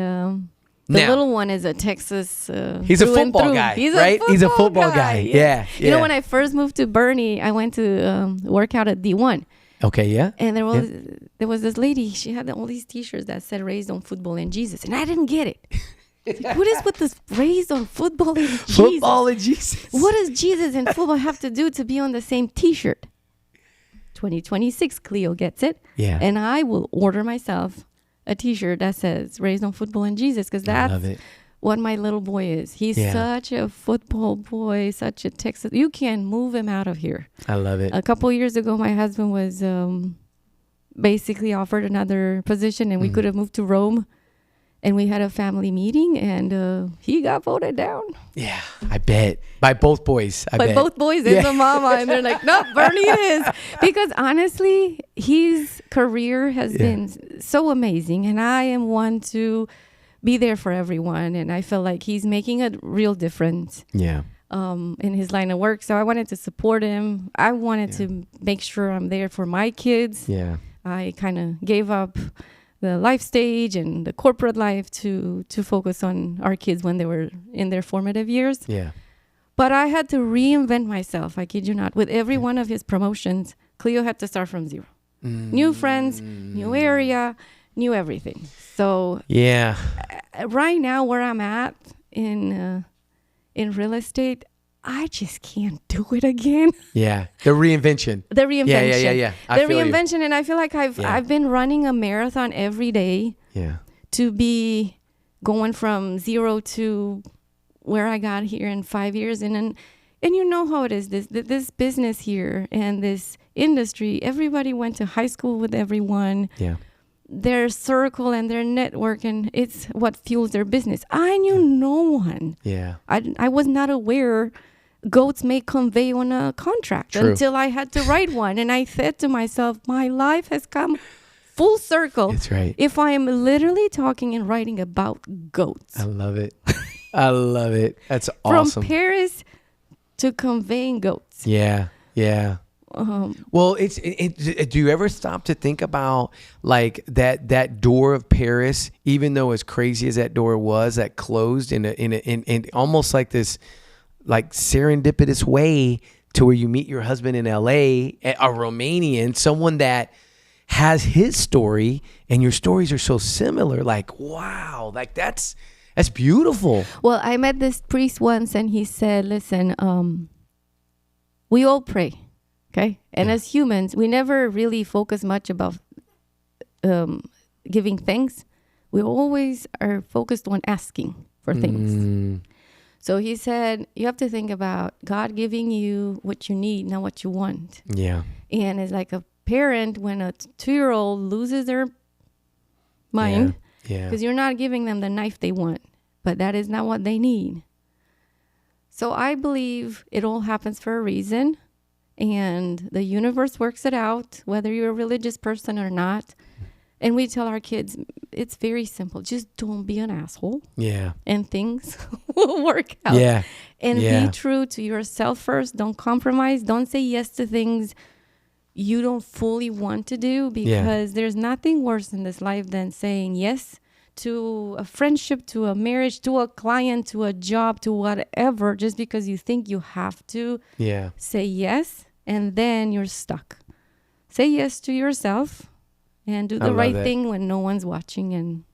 Speaker 2: the little one is a Texas.
Speaker 1: He's a football guy, right? He's a football guy. Yeah.
Speaker 2: You know, when I first moved to Bernie, I went to work out at D1.
Speaker 1: Okay, yeah.
Speaker 2: And there was this lady. She had all these T-shirts that said "Raised on Football and Jesus," and I didn't get it. Like, what is with this "Raised on Football and Jesus"?
Speaker 1: Football and Jesus.
Speaker 2: What does Jesus and football have to do to be on the same T-shirt? 2026, Cleo gets it.
Speaker 1: Yeah.
Speaker 2: And I will order myself a T-shirt that says "Raised on Football and Jesus" because that's what my little boy is. He's such a football boy, such a Texas. You can't move him out of here.
Speaker 1: I love it.
Speaker 2: A couple years ago, my husband was basically offered another position, and we could have moved to Rome. And we had a family meeting, and he got voted down.
Speaker 1: Yeah, I bet. By both boys, I bet.
Speaker 2: By both boys and the mama. And they're like, no, Bernie it is. Because honestly, his career has been so amazing. And I am one to be there for everyone. And I feel like he's making a real difference in his line of work. So I wanted to support him. I wanted to make sure I'm there for my kids.
Speaker 1: Yeah.
Speaker 2: I kind of gave up the life stage and the corporate life to focus on our kids when they were in their formative years.
Speaker 1: Yeah.
Speaker 2: But I had to reinvent myself. I kid you not. With every one of his promotions, Cleo had to start from zero. New friends, new area, new everything. So right now where I'm at in real estate, I just can't do it again.
Speaker 1: Yeah. The reinvention.
Speaker 2: Yeah. The reinvention. And I feel like I've been running a marathon every day to be going from zero to where I got here in 5 years. And you know how it is, this business here and this industry, everybody went to high school with everyone.
Speaker 1: Yeah.
Speaker 2: Their circle and their network, and it's what fuels their business. I knew no one.
Speaker 1: Yeah.
Speaker 2: I was not aware goats may convey on a contract until I had to write one. And I said to myself, my life has come full circle.
Speaker 1: That's right.
Speaker 2: If I am literally talking and writing about goats.
Speaker 1: I love it. I love it. That's awesome.
Speaker 2: From Paris to conveying goats.
Speaker 1: Yeah. Yeah. Well, do you ever stop to think about like that door of Paris, even though as crazy as that door was, that closed in almost like this like serendipitous way to where you meet your husband in LA, a Romanian, someone that has his story, and your stories are so similar. Like, wow, like that's beautiful.
Speaker 2: Well, I met this priest once, and he said, listen, we all pray. Okay. And as humans, we never really focus much about giving thanks. We always are focused on asking for things. So he said, you have to think about God giving you what you need, not what you want.
Speaker 1: Yeah.
Speaker 2: And it's like a parent when a 2-year-old loses their mind, because you're not giving them the knife they want, but that is not what they need. So I believe it all happens for a reason, and the universe works it out, whether you're a religious person or not. And we tell our kids, it's very simple. Just don't be an asshole.
Speaker 1: Yeah.
Speaker 2: And things will work out.
Speaker 1: Yeah.
Speaker 2: And be true to yourself first. Don't compromise. Don't say yes to things you don't fully want to do, because there's nothing worse in this life than saying yes to a friendship, to a marriage, to a client, to a job, to whatever, just because you think you have to say yes, and then you're stuck. Say yes to yourself and do the right thing when no one's watching, and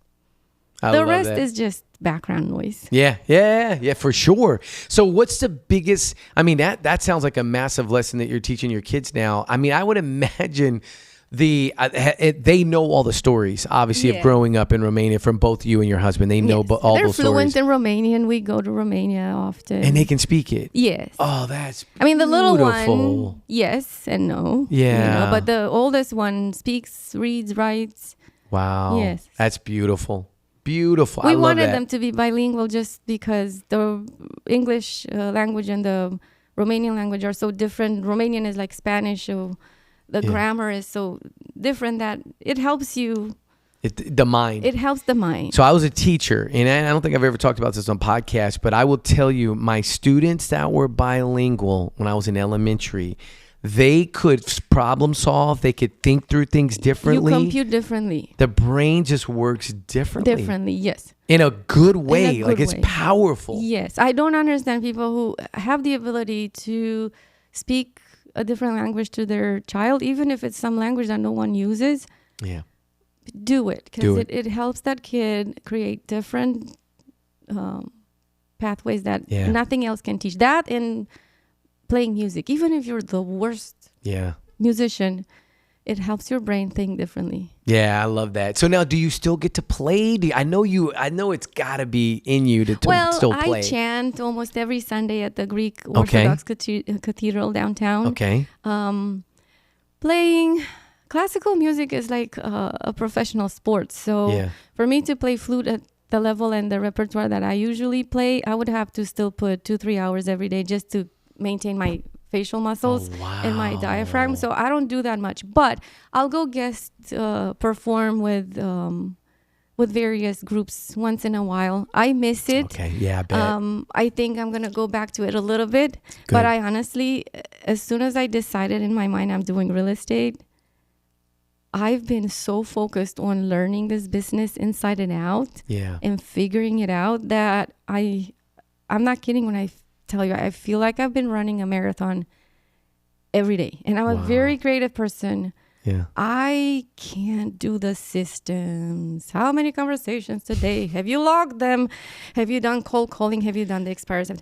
Speaker 2: the rest is just background noise.
Speaker 1: Yeah, for sure. So what's the biggest, I mean, that sounds like a massive lesson that you're teaching your kids now. I mean, I would imagine they know all the stories, obviously, of growing up in Romania from both you and your husband. They know all those stories. They're fluent
Speaker 2: in Romanian. We go to Romania often.
Speaker 1: And they can speak it.
Speaker 2: Yes.
Speaker 1: Oh, that's beautiful.
Speaker 2: I mean, the little one, yes and no.
Speaker 1: Yeah.
Speaker 2: But the oldest one speaks, reads, writes.
Speaker 1: Wow.
Speaker 2: Yes.
Speaker 1: That's beautiful. Beautiful.
Speaker 2: We wanted them to be bilingual just because the English language and the Romanian language are so different. Romanian is like Spanish, so the grammar is so different that it helps you.
Speaker 1: The mind.
Speaker 2: It helps the mind.
Speaker 1: So I was a teacher, and I don't think I've ever talked about this on podcast, but I will tell you, my students that were bilingual when I was in elementary, they could problem solve. They could think through things differently.
Speaker 2: You compute differently.
Speaker 1: The brain just works differently.
Speaker 2: Differently, yes.
Speaker 1: In a good way. It's powerful.
Speaker 2: Yes. I don't understand people who have the ability to speak a different language to their child, even if it's some language that no one uses.
Speaker 1: Yeah.
Speaker 2: Do it, because it helps that kid create different pathways that nothing else can teach. That and playing music, even if you're the worst musician, it helps your brain think differently. Yeah,
Speaker 1: I love that. So now, do you still get to play? I know it's got to be in you to still play.
Speaker 2: I chant almost every Sunday at the Greek Orthodox Cathedral downtown.
Speaker 1: Okay.
Speaker 2: Playing classical music is like a professional sport. So for me to play flute at the level and the repertoire that I usually play, I would have to still put 2-3 hours every day just to maintain my facial muscles and my diaphragm. So I don't do that much, but I'll go guest perform with various groups once in a while. I miss it.
Speaker 1: Okay, yeah, I bet.
Speaker 2: I think I'm gonna go back to it a little bit. Good. But I honestly, as soon as I decided in my mind I'm doing real estate, I've been so focused on learning this business inside and out and figuring it out that I'm not kidding when I tell you, I feel like I've been running a marathon every day, and I'm a very creative person.
Speaker 1: Yeah,
Speaker 2: I can't do the systems. How many conversations today? Have you logged them? Have you done cold calling? Have you done the expiries?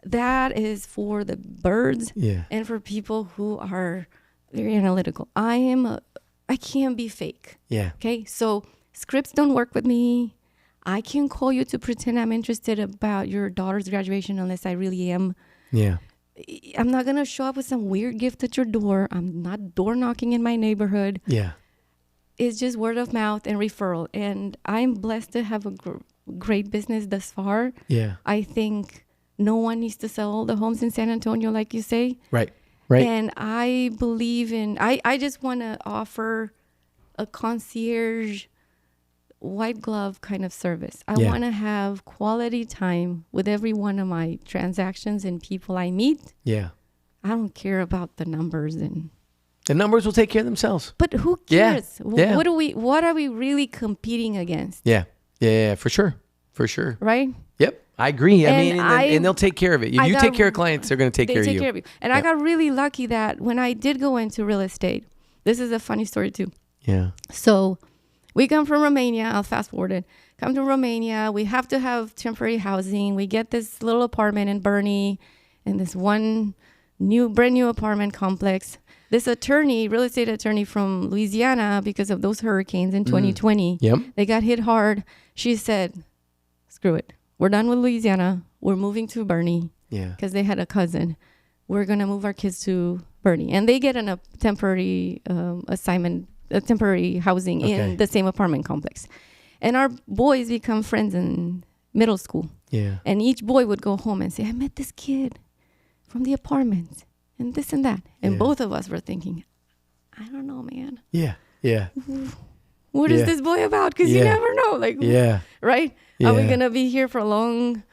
Speaker 2: That is for the birds and for people who are very analytical. I can't be fake.
Speaker 1: Yeah.
Speaker 2: Okay, so scripts don't work with me. I can't call you to pretend I'm interested about your daughter's graduation unless I really am.
Speaker 1: Yeah.
Speaker 2: I'm not going to show up with some weird gift at your door. I'm not door knocking in my neighborhood.
Speaker 1: Yeah.
Speaker 2: It's just word of mouth and referral. And I'm blessed to have a great business thus far.
Speaker 1: Yeah.
Speaker 2: I think no one needs to sell all the homes in San Antonio, like you say.
Speaker 1: Right.
Speaker 2: And I believe I just want to offer a concierge white glove kind of service. I want to have quality time with every one of my transactions and people I meet.
Speaker 1: Yeah.
Speaker 2: I don't care about the numbers, and
Speaker 1: the numbers will take care of themselves.
Speaker 2: But who cares?
Speaker 1: Yeah.
Speaker 2: What are we really competing against?
Speaker 1: Yeah, for sure.
Speaker 2: Right?
Speaker 1: Yep. I agree. And they'll take care of it. If you take care of clients, they're going to take care of you.
Speaker 2: Care of you. And I got really lucky that when I did go into real estate, this is a funny story too.
Speaker 1: Yeah.
Speaker 2: So we come from Romania. I'll fast forward it. Come to Romania. We have to have temporary housing. We get this little apartment in Bernie in this one brand new apartment complex. This real estate attorney from Louisiana, because of those hurricanes in 2020, they got hit hard. She said, screw it. We're done with Louisiana. We're moving to Bernie.
Speaker 1: Yeah.
Speaker 2: Because they had a cousin. We're going to move our kids to Bernie. And they get a temporary assignment, a temporary housing in the same apartment complex. And our boys become friends and middle school.
Speaker 1: Yeah.
Speaker 2: And each boy would go home and say, I met this kid from the apartment and this and that. And both of us were thinking, I don't know, man.
Speaker 1: Yeah. Yeah.
Speaker 2: What is this boy about? Because you never know. Like, right? Are we going to be here for long?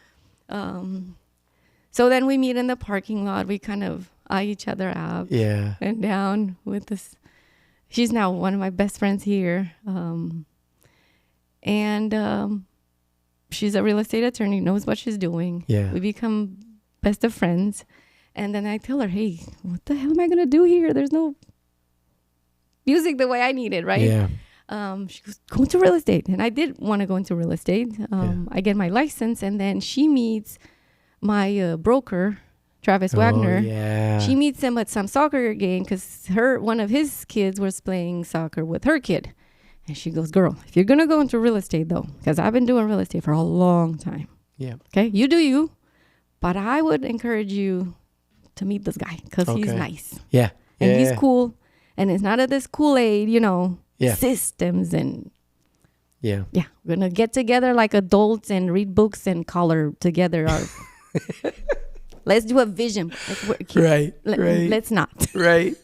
Speaker 2: So then we meet in the parking lot. We kind of eye each other up and down with this. She's now one of my best friends here. And she's a real estate attorney, knows what she's doing. Yeah. We become best of friends. And then I tell her, hey, what the hell am I going to do here? There's no music the way I need it, right? Yeah. She goes, go into real estate. And I did want to go into real estate. I get my license, and then she meets my broker, Travis Wagner. Yeah. She meets him at some soccer game because one of his kids was playing soccer with her kid. And she goes, girl, if you're going to go into real estate, though, because I've been doing real estate for a long time. Yeah. Okay, you do you. But I would encourage you to meet this guy because he's nice. Yeah. And he's cool. And it's not at this Kool-Aid, systems and we're gonna get together like adults and read books and color together let's do a vision right. Let's not right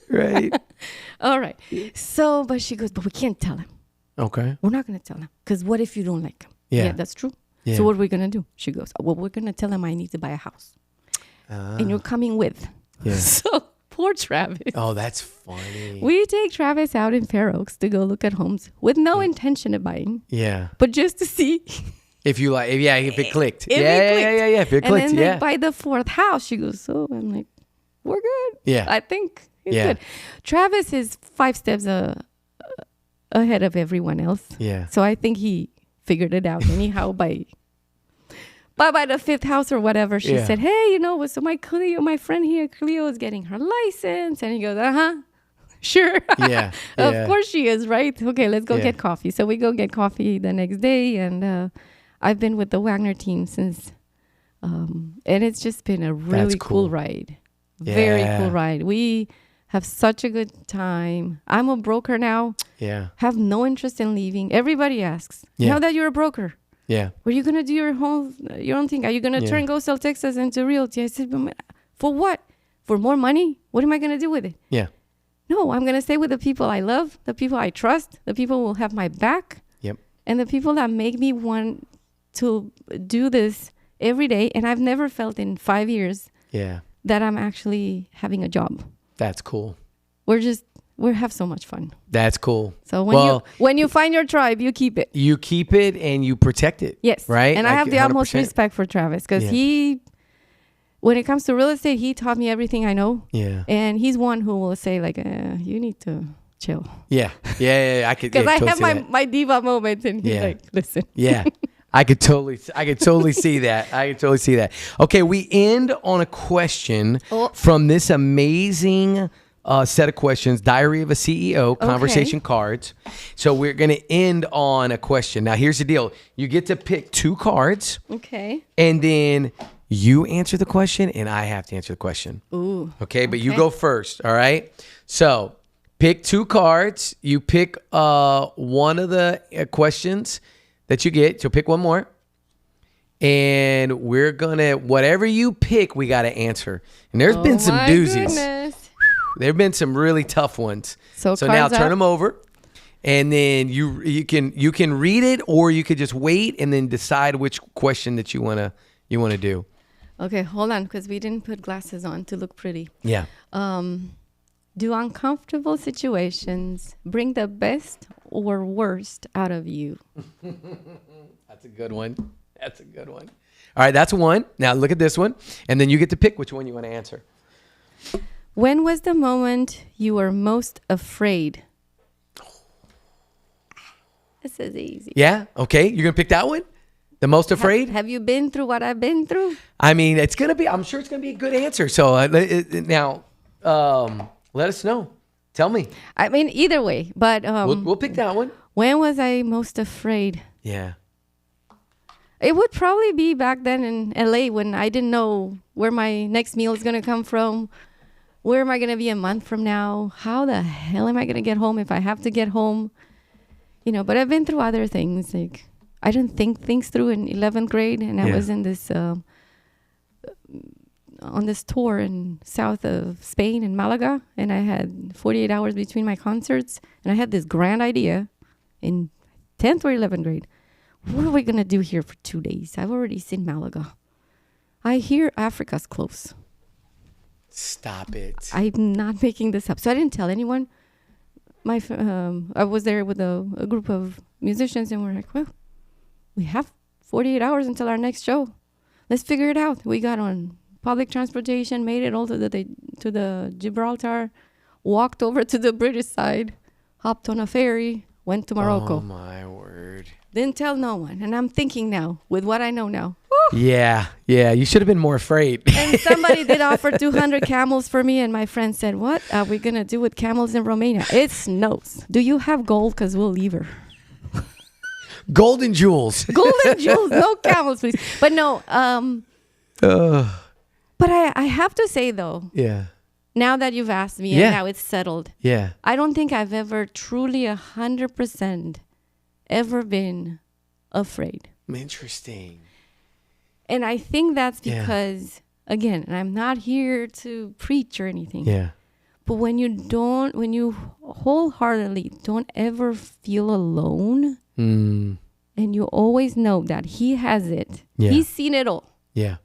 Speaker 2: all right. So but she goes, but we can't tell him. Okay, we're not gonna tell him because what if you don't like him? Yeah, that's true. So what are we gonna do? She goes, well, we're gonna tell him I need to buy a house and you're coming with. So poor Travis. Oh, that's funny. We take Travis out in Fair Oaks to go look at homes with no intention of buying. Yeah. But just to see
Speaker 1: if you like, if it clicked.
Speaker 2: If
Speaker 1: it clicked.
Speaker 2: And then by the fourth house, she goes, so I'm like, we're good. Yeah. I think it's good. Travis is 5 steps ahead of everyone else. Yeah. So I think he figured it out anyhow by the 5th house or whatever, she said, hey, so my friend here, Cleo, is getting her license. And he goes, sure. Yeah. Of course she is, right? Okay, let's go get coffee. So we go get coffee the next day. And I've been with the Wagner team since, and it's just been a really cool ride. Very cool ride. We have such a good time. I'm a broker now. Yeah. Have no interest in leaving. Everybody asks, now that you're a broker, were you going to do your own thing? Are you going to go sell Texas into realty? I said, for what? For more money? What am I going to do with it? Yeah. No, I'm going to stay with the people I love, the people I trust, the people who will have my back. Yep. And the people that make me want to do this every day. And I've never felt in 5 years that I'm actually having a job. That's cool. We have so much fun. That's cool. So when you find your tribe, you keep it. You keep it and you protect it. Yes. Right? And I have the 100%. Utmost respect for Travis because when it comes to real estate, he taught me everything I know. Yeah. And he's one who will say like, you need to chill. Yeah. I could. Because I have my diva moment and he's like, listen. Yeah. I could totally see that. Okay. We end on a question from this amazing set of questions, Diary of a CEO, conversation cards. So we're going to end on a question. Now, here's the deal. You get to pick 2 cards. Okay. And then you answer the question and I have to answer the question. Ooh. Okay, but you go first, all right? So pick 2 cards. You pick one of the questions that you get. So pick one more. And we're going to, whatever you pick, we got to answer. And there's been some doozies. Goodness. There have been some really tough ones. So now turn them over, and then you can read it, or you could just wait and then decide which question that you wanna do. Okay, hold on, because we didn't put glasses on to look pretty. Yeah. Do uncomfortable situations bring the best or worst out of you? That's a good one. All right, that's one. Now look at this one, and then you get to pick which one you want to answer. When was the moment you were most afraid? This is easy. Yeah? Okay. You're going to pick that one? The most afraid? Have you been through what I've been through? I mean, I'm sure it's going to be a good answer. So now, let us know. Tell me. I mean, either way, but we'll pick that one. When was I most afraid? Yeah. It would probably be back then in LA when I didn't know where my next meal is going to come from. Where am I going to be a month from now? How the hell am I going to get home if I have to get home? But I've been through other things. Like I didn't think things through in 11th grade, and I was in this on this tour in south of Spain in Malaga, and I had 48 hours between my concerts, and I had this grand idea in 10th or 11th grade. What are we gonna do here for 2 days? I've already seen Malaga. I hear Africa's close.
Speaker 1: Stop it.
Speaker 2: I'm not making this up. So I didn't tell anyone. I was there with a group of musicians, and we're like, well, we have 48 hours until our next show. Let's figure it out. We got on public transportation, made it all to the Gibraltar, walked over to the British side, hopped on a ferry, went to Morocco.
Speaker 1: Oh, my word.
Speaker 2: Didn't tell no one. And I'm thinking now, with what I know now.
Speaker 1: Yeah. You should have been more afraid.
Speaker 2: And somebody did offer 200 camels for me, and my friend said, what are we going to do with camels in Romania? It snows. Do you have gold? Because we'll leave her.
Speaker 1: Golden jewels.
Speaker 2: Golden jewels. No camels, please. But no. But I have to say, though.
Speaker 1: Yeah.
Speaker 2: Now that you've asked me and now it's settled.
Speaker 1: Yeah.
Speaker 2: I don't think I've ever truly 100% ever been afraid.
Speaker 1: Interesting.
Speaker 2: And I think that's because, again, and I'm not here to preach or anything.
Speaker 1: Yeah.
Speaker 2: But when you wholeheartedly don't ever feel alone, and you always know that he has it, he's seen it all.
Speaker 1: Yeah.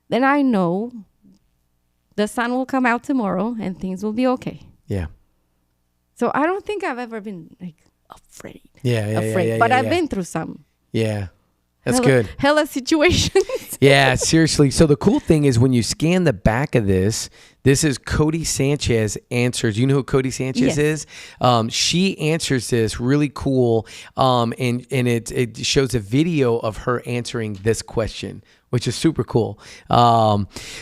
Speaker 2: Then I know the sun will come out tomorrow and things will be okay.
Speaker 1: Yeah.
Speaker 2: So I don't think I've ever been like afraid.
Speaker 1: Yeah.
Speaker 2: But I've been through some.
Speaker 1: Yeah. That's good.
Speaker 2: Hella situations.
Speaker 1: Yeah, seriously. So the cool thing is when you scan the back of this is Cody Sanchez answers. You know who Cody Sanchez is? She answers this really cool. And it shows a video of her answering this question, which is super cool.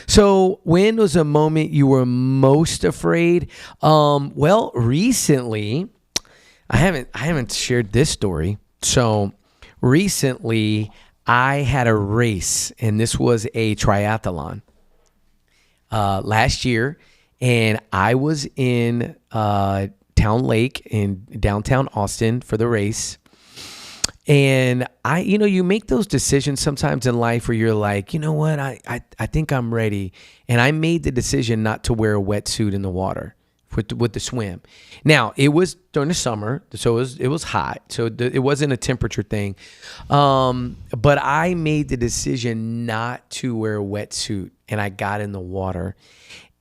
Speaker 1: So when was a moment you were most afraid? Well, recently, I haven't shared this story. So recently, I had a race, and this was a triathlon last year, and I was in Town Lake in downtown Austin for the race. And you make those decisions sometimes in life where you're like, you know what, I think I'm ready. And I made the decision not to wear a wetsuit in the water with the swim. Now, it was during the summer, so it was hot. So it wasn't a temperature thing. But I made the decision not to wear a wetsuit, and I got in the water.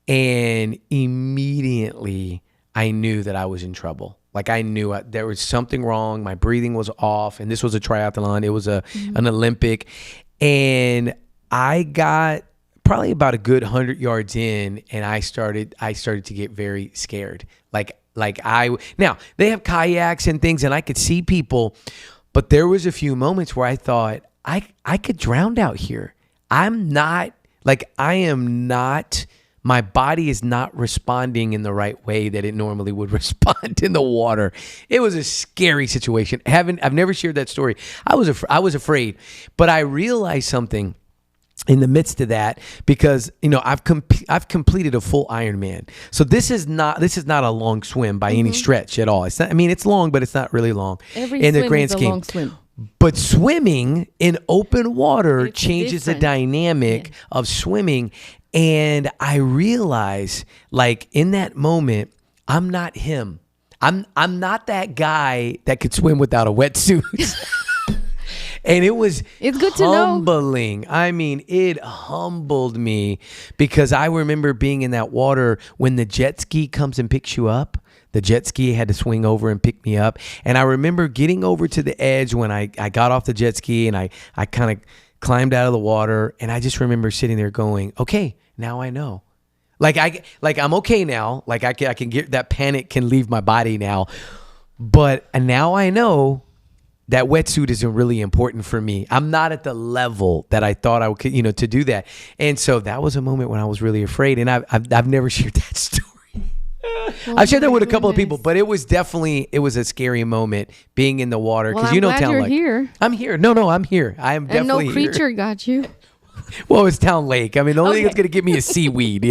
Speaker 1: And immediately, I knew that I was in trouble. Like I knew there was something wrong. My breathing was off, and this was a triathlon. It was an Olympic. And I got probably about a good 100 yards in, and I started to get very scared. Now they have kayaks and things, and I could see people, but there was a few moments where I thought I could drown out here. My body is not responding in the right way that it normally would respond in the water. It was a scary situation. I've never shared that story. I was afraid, but I realized something in the midst of that, because I've completed a full Ironman. So this is not a long swim by any stretch at all. It's not, it's long, but it's not really long in the grand scheme.
Speaker 2: Long swim.
Speaker 1: But swimming in open water changes the dynamic of swimming. And I realized, in that moment, I'm not him. I'm not that guy that could swim without a wetsuit. And it's
Speaker 2: good to know.
Speaker 1: Humbling. It humbled me, because I remember being in that water when the jet ski comes and picks you up. The jet ski had to swing over and pick me up. And I remember getting over to the edge when I got off the jet ski, and I kind of climbed out of the water. And I just remember sitting there going, okay, now I know. I'm okay now. I can get that panic can leave my body now. But now I know that wetsuit isn't really important for me. I'm not at the level that I thought I could, to do that. And so that was a moment when I was really afraid. And I've never shared that story. I've shared that with a couple of people, but it was a scary moment being in the water. Because
Speaker 2: Town Lake. Here.
Speaker 1: I'm here. No, I'm here. I am definitely
Speaker 2: here. And no creature got you.
Speaker 1: Well, it's Town Lake. The only thing that's going to give me is seaweed.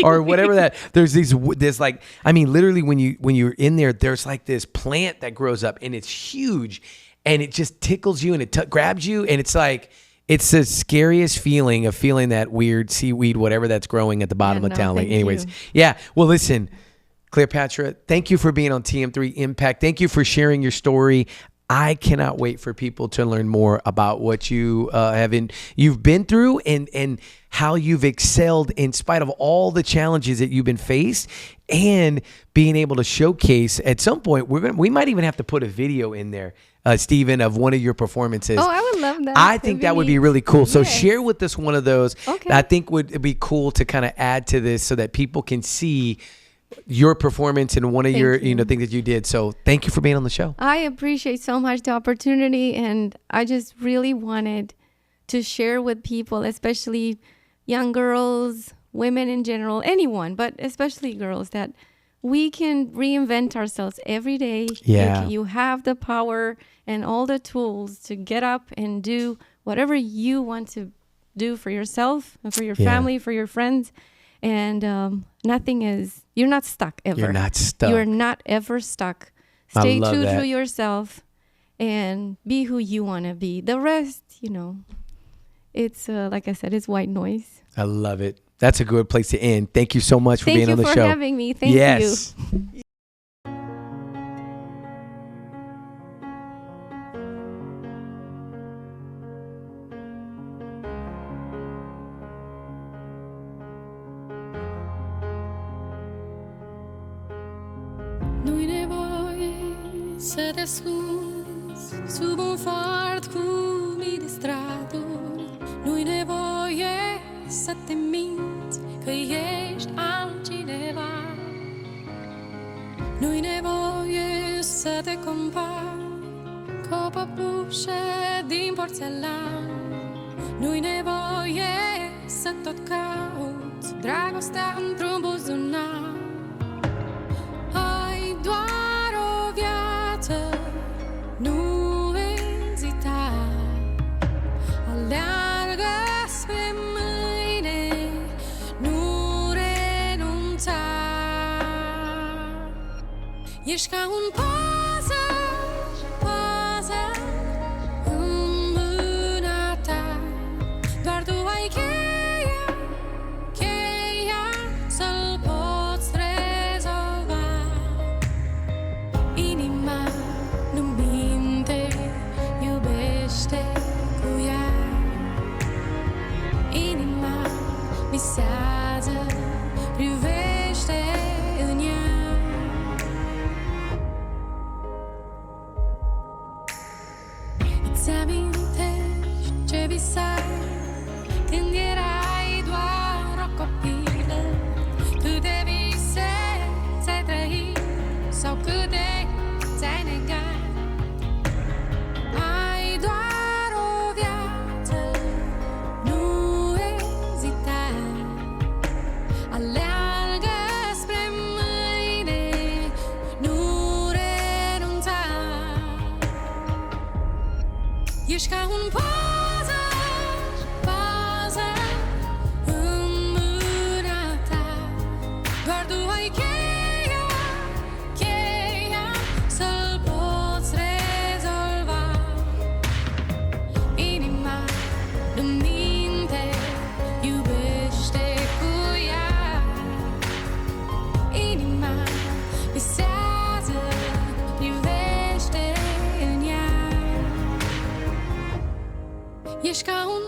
Speaker 1: Or whatever that. There's literally when you're in there, there's this plant that grows up, and it's huge. and it just tickles you and it grabs you, and it's like, it's the scariest feeling of feeling that weird seaweed, whatever that's growing at the bottom of town. Like, anyways, yeah. Well, listen, Cleopatra, thank you for being on TM3 Impact. Thank you for sharing your story. I cannot wait for people to learn more about what you you've been through and how you've excelled in spite of all the challenges that you've been faced, and being able to showcase at some point. We might even have to put a video in there, Stephen, of one of your performances.
Speaker 2: Oh, I would love that.
Speaker 1: I think that would be really cool. So
Speaker 2: yes.
Speaker 1: Share with us one of those.
Speaker 2: Okay.
Speaker 1: I think would be cool to kind of add to this so that people can see your performance and one of your things that you did. So thank you for being on the show.
Speaker 2: I appreciate so much the opportunity, and I just really wanted to share with people, especially young girls, women in general, anyone, but especially girls, that we can reinvent ourselves every day.
Speaker 1: Yeah.
Speaker 2: You have the power and all the tools to get up and do whatever you want to do for yourself and for your family, for your friends. And you're not stuck ever.
Speaker 1: You're not stuck.
Speaker 2: You're not ever stuck. Stay true to yourself and be who you want to be. The rest, it's like I said, it's white noise.
Speaker 1: I love it. That's a good place to end. Thank you so much for being on the show.
Speaker 2: Thank you for having me. Thank you.
Speaker 3: Nu-i nevoie să te ascunzi sub un fort cu mii de straturi. Nu-i nevoie să te minți că ești altcineva. Nu-i nevoie să te compari cu o păpușă din porțelan. Nu-i nevoie să tot cauți dragostea într-un buzunar. Ai doar o viață, nu ezita. Aleargă spre mâine, nu renunța. Ești ca un puzzle în mâna ta. Doar tu ai cheia să-l poți rezolva. Inima nu minte, iubește cu ea. Inima visează, privește în ea. Îți amintești ce visai când erai doar o copilă? Câte vise ți-ai trăit sau câte ți-ai negat? Ai doar o viață, nu ezita. Aleargă spre mâine, nu renunța. Ești ca un puzzle în mâna ta. Doar tu ai cheia să-l poți rezolva. Inima nu minte, iubește cu ea. Inima visează, privește în ea. Ești ca un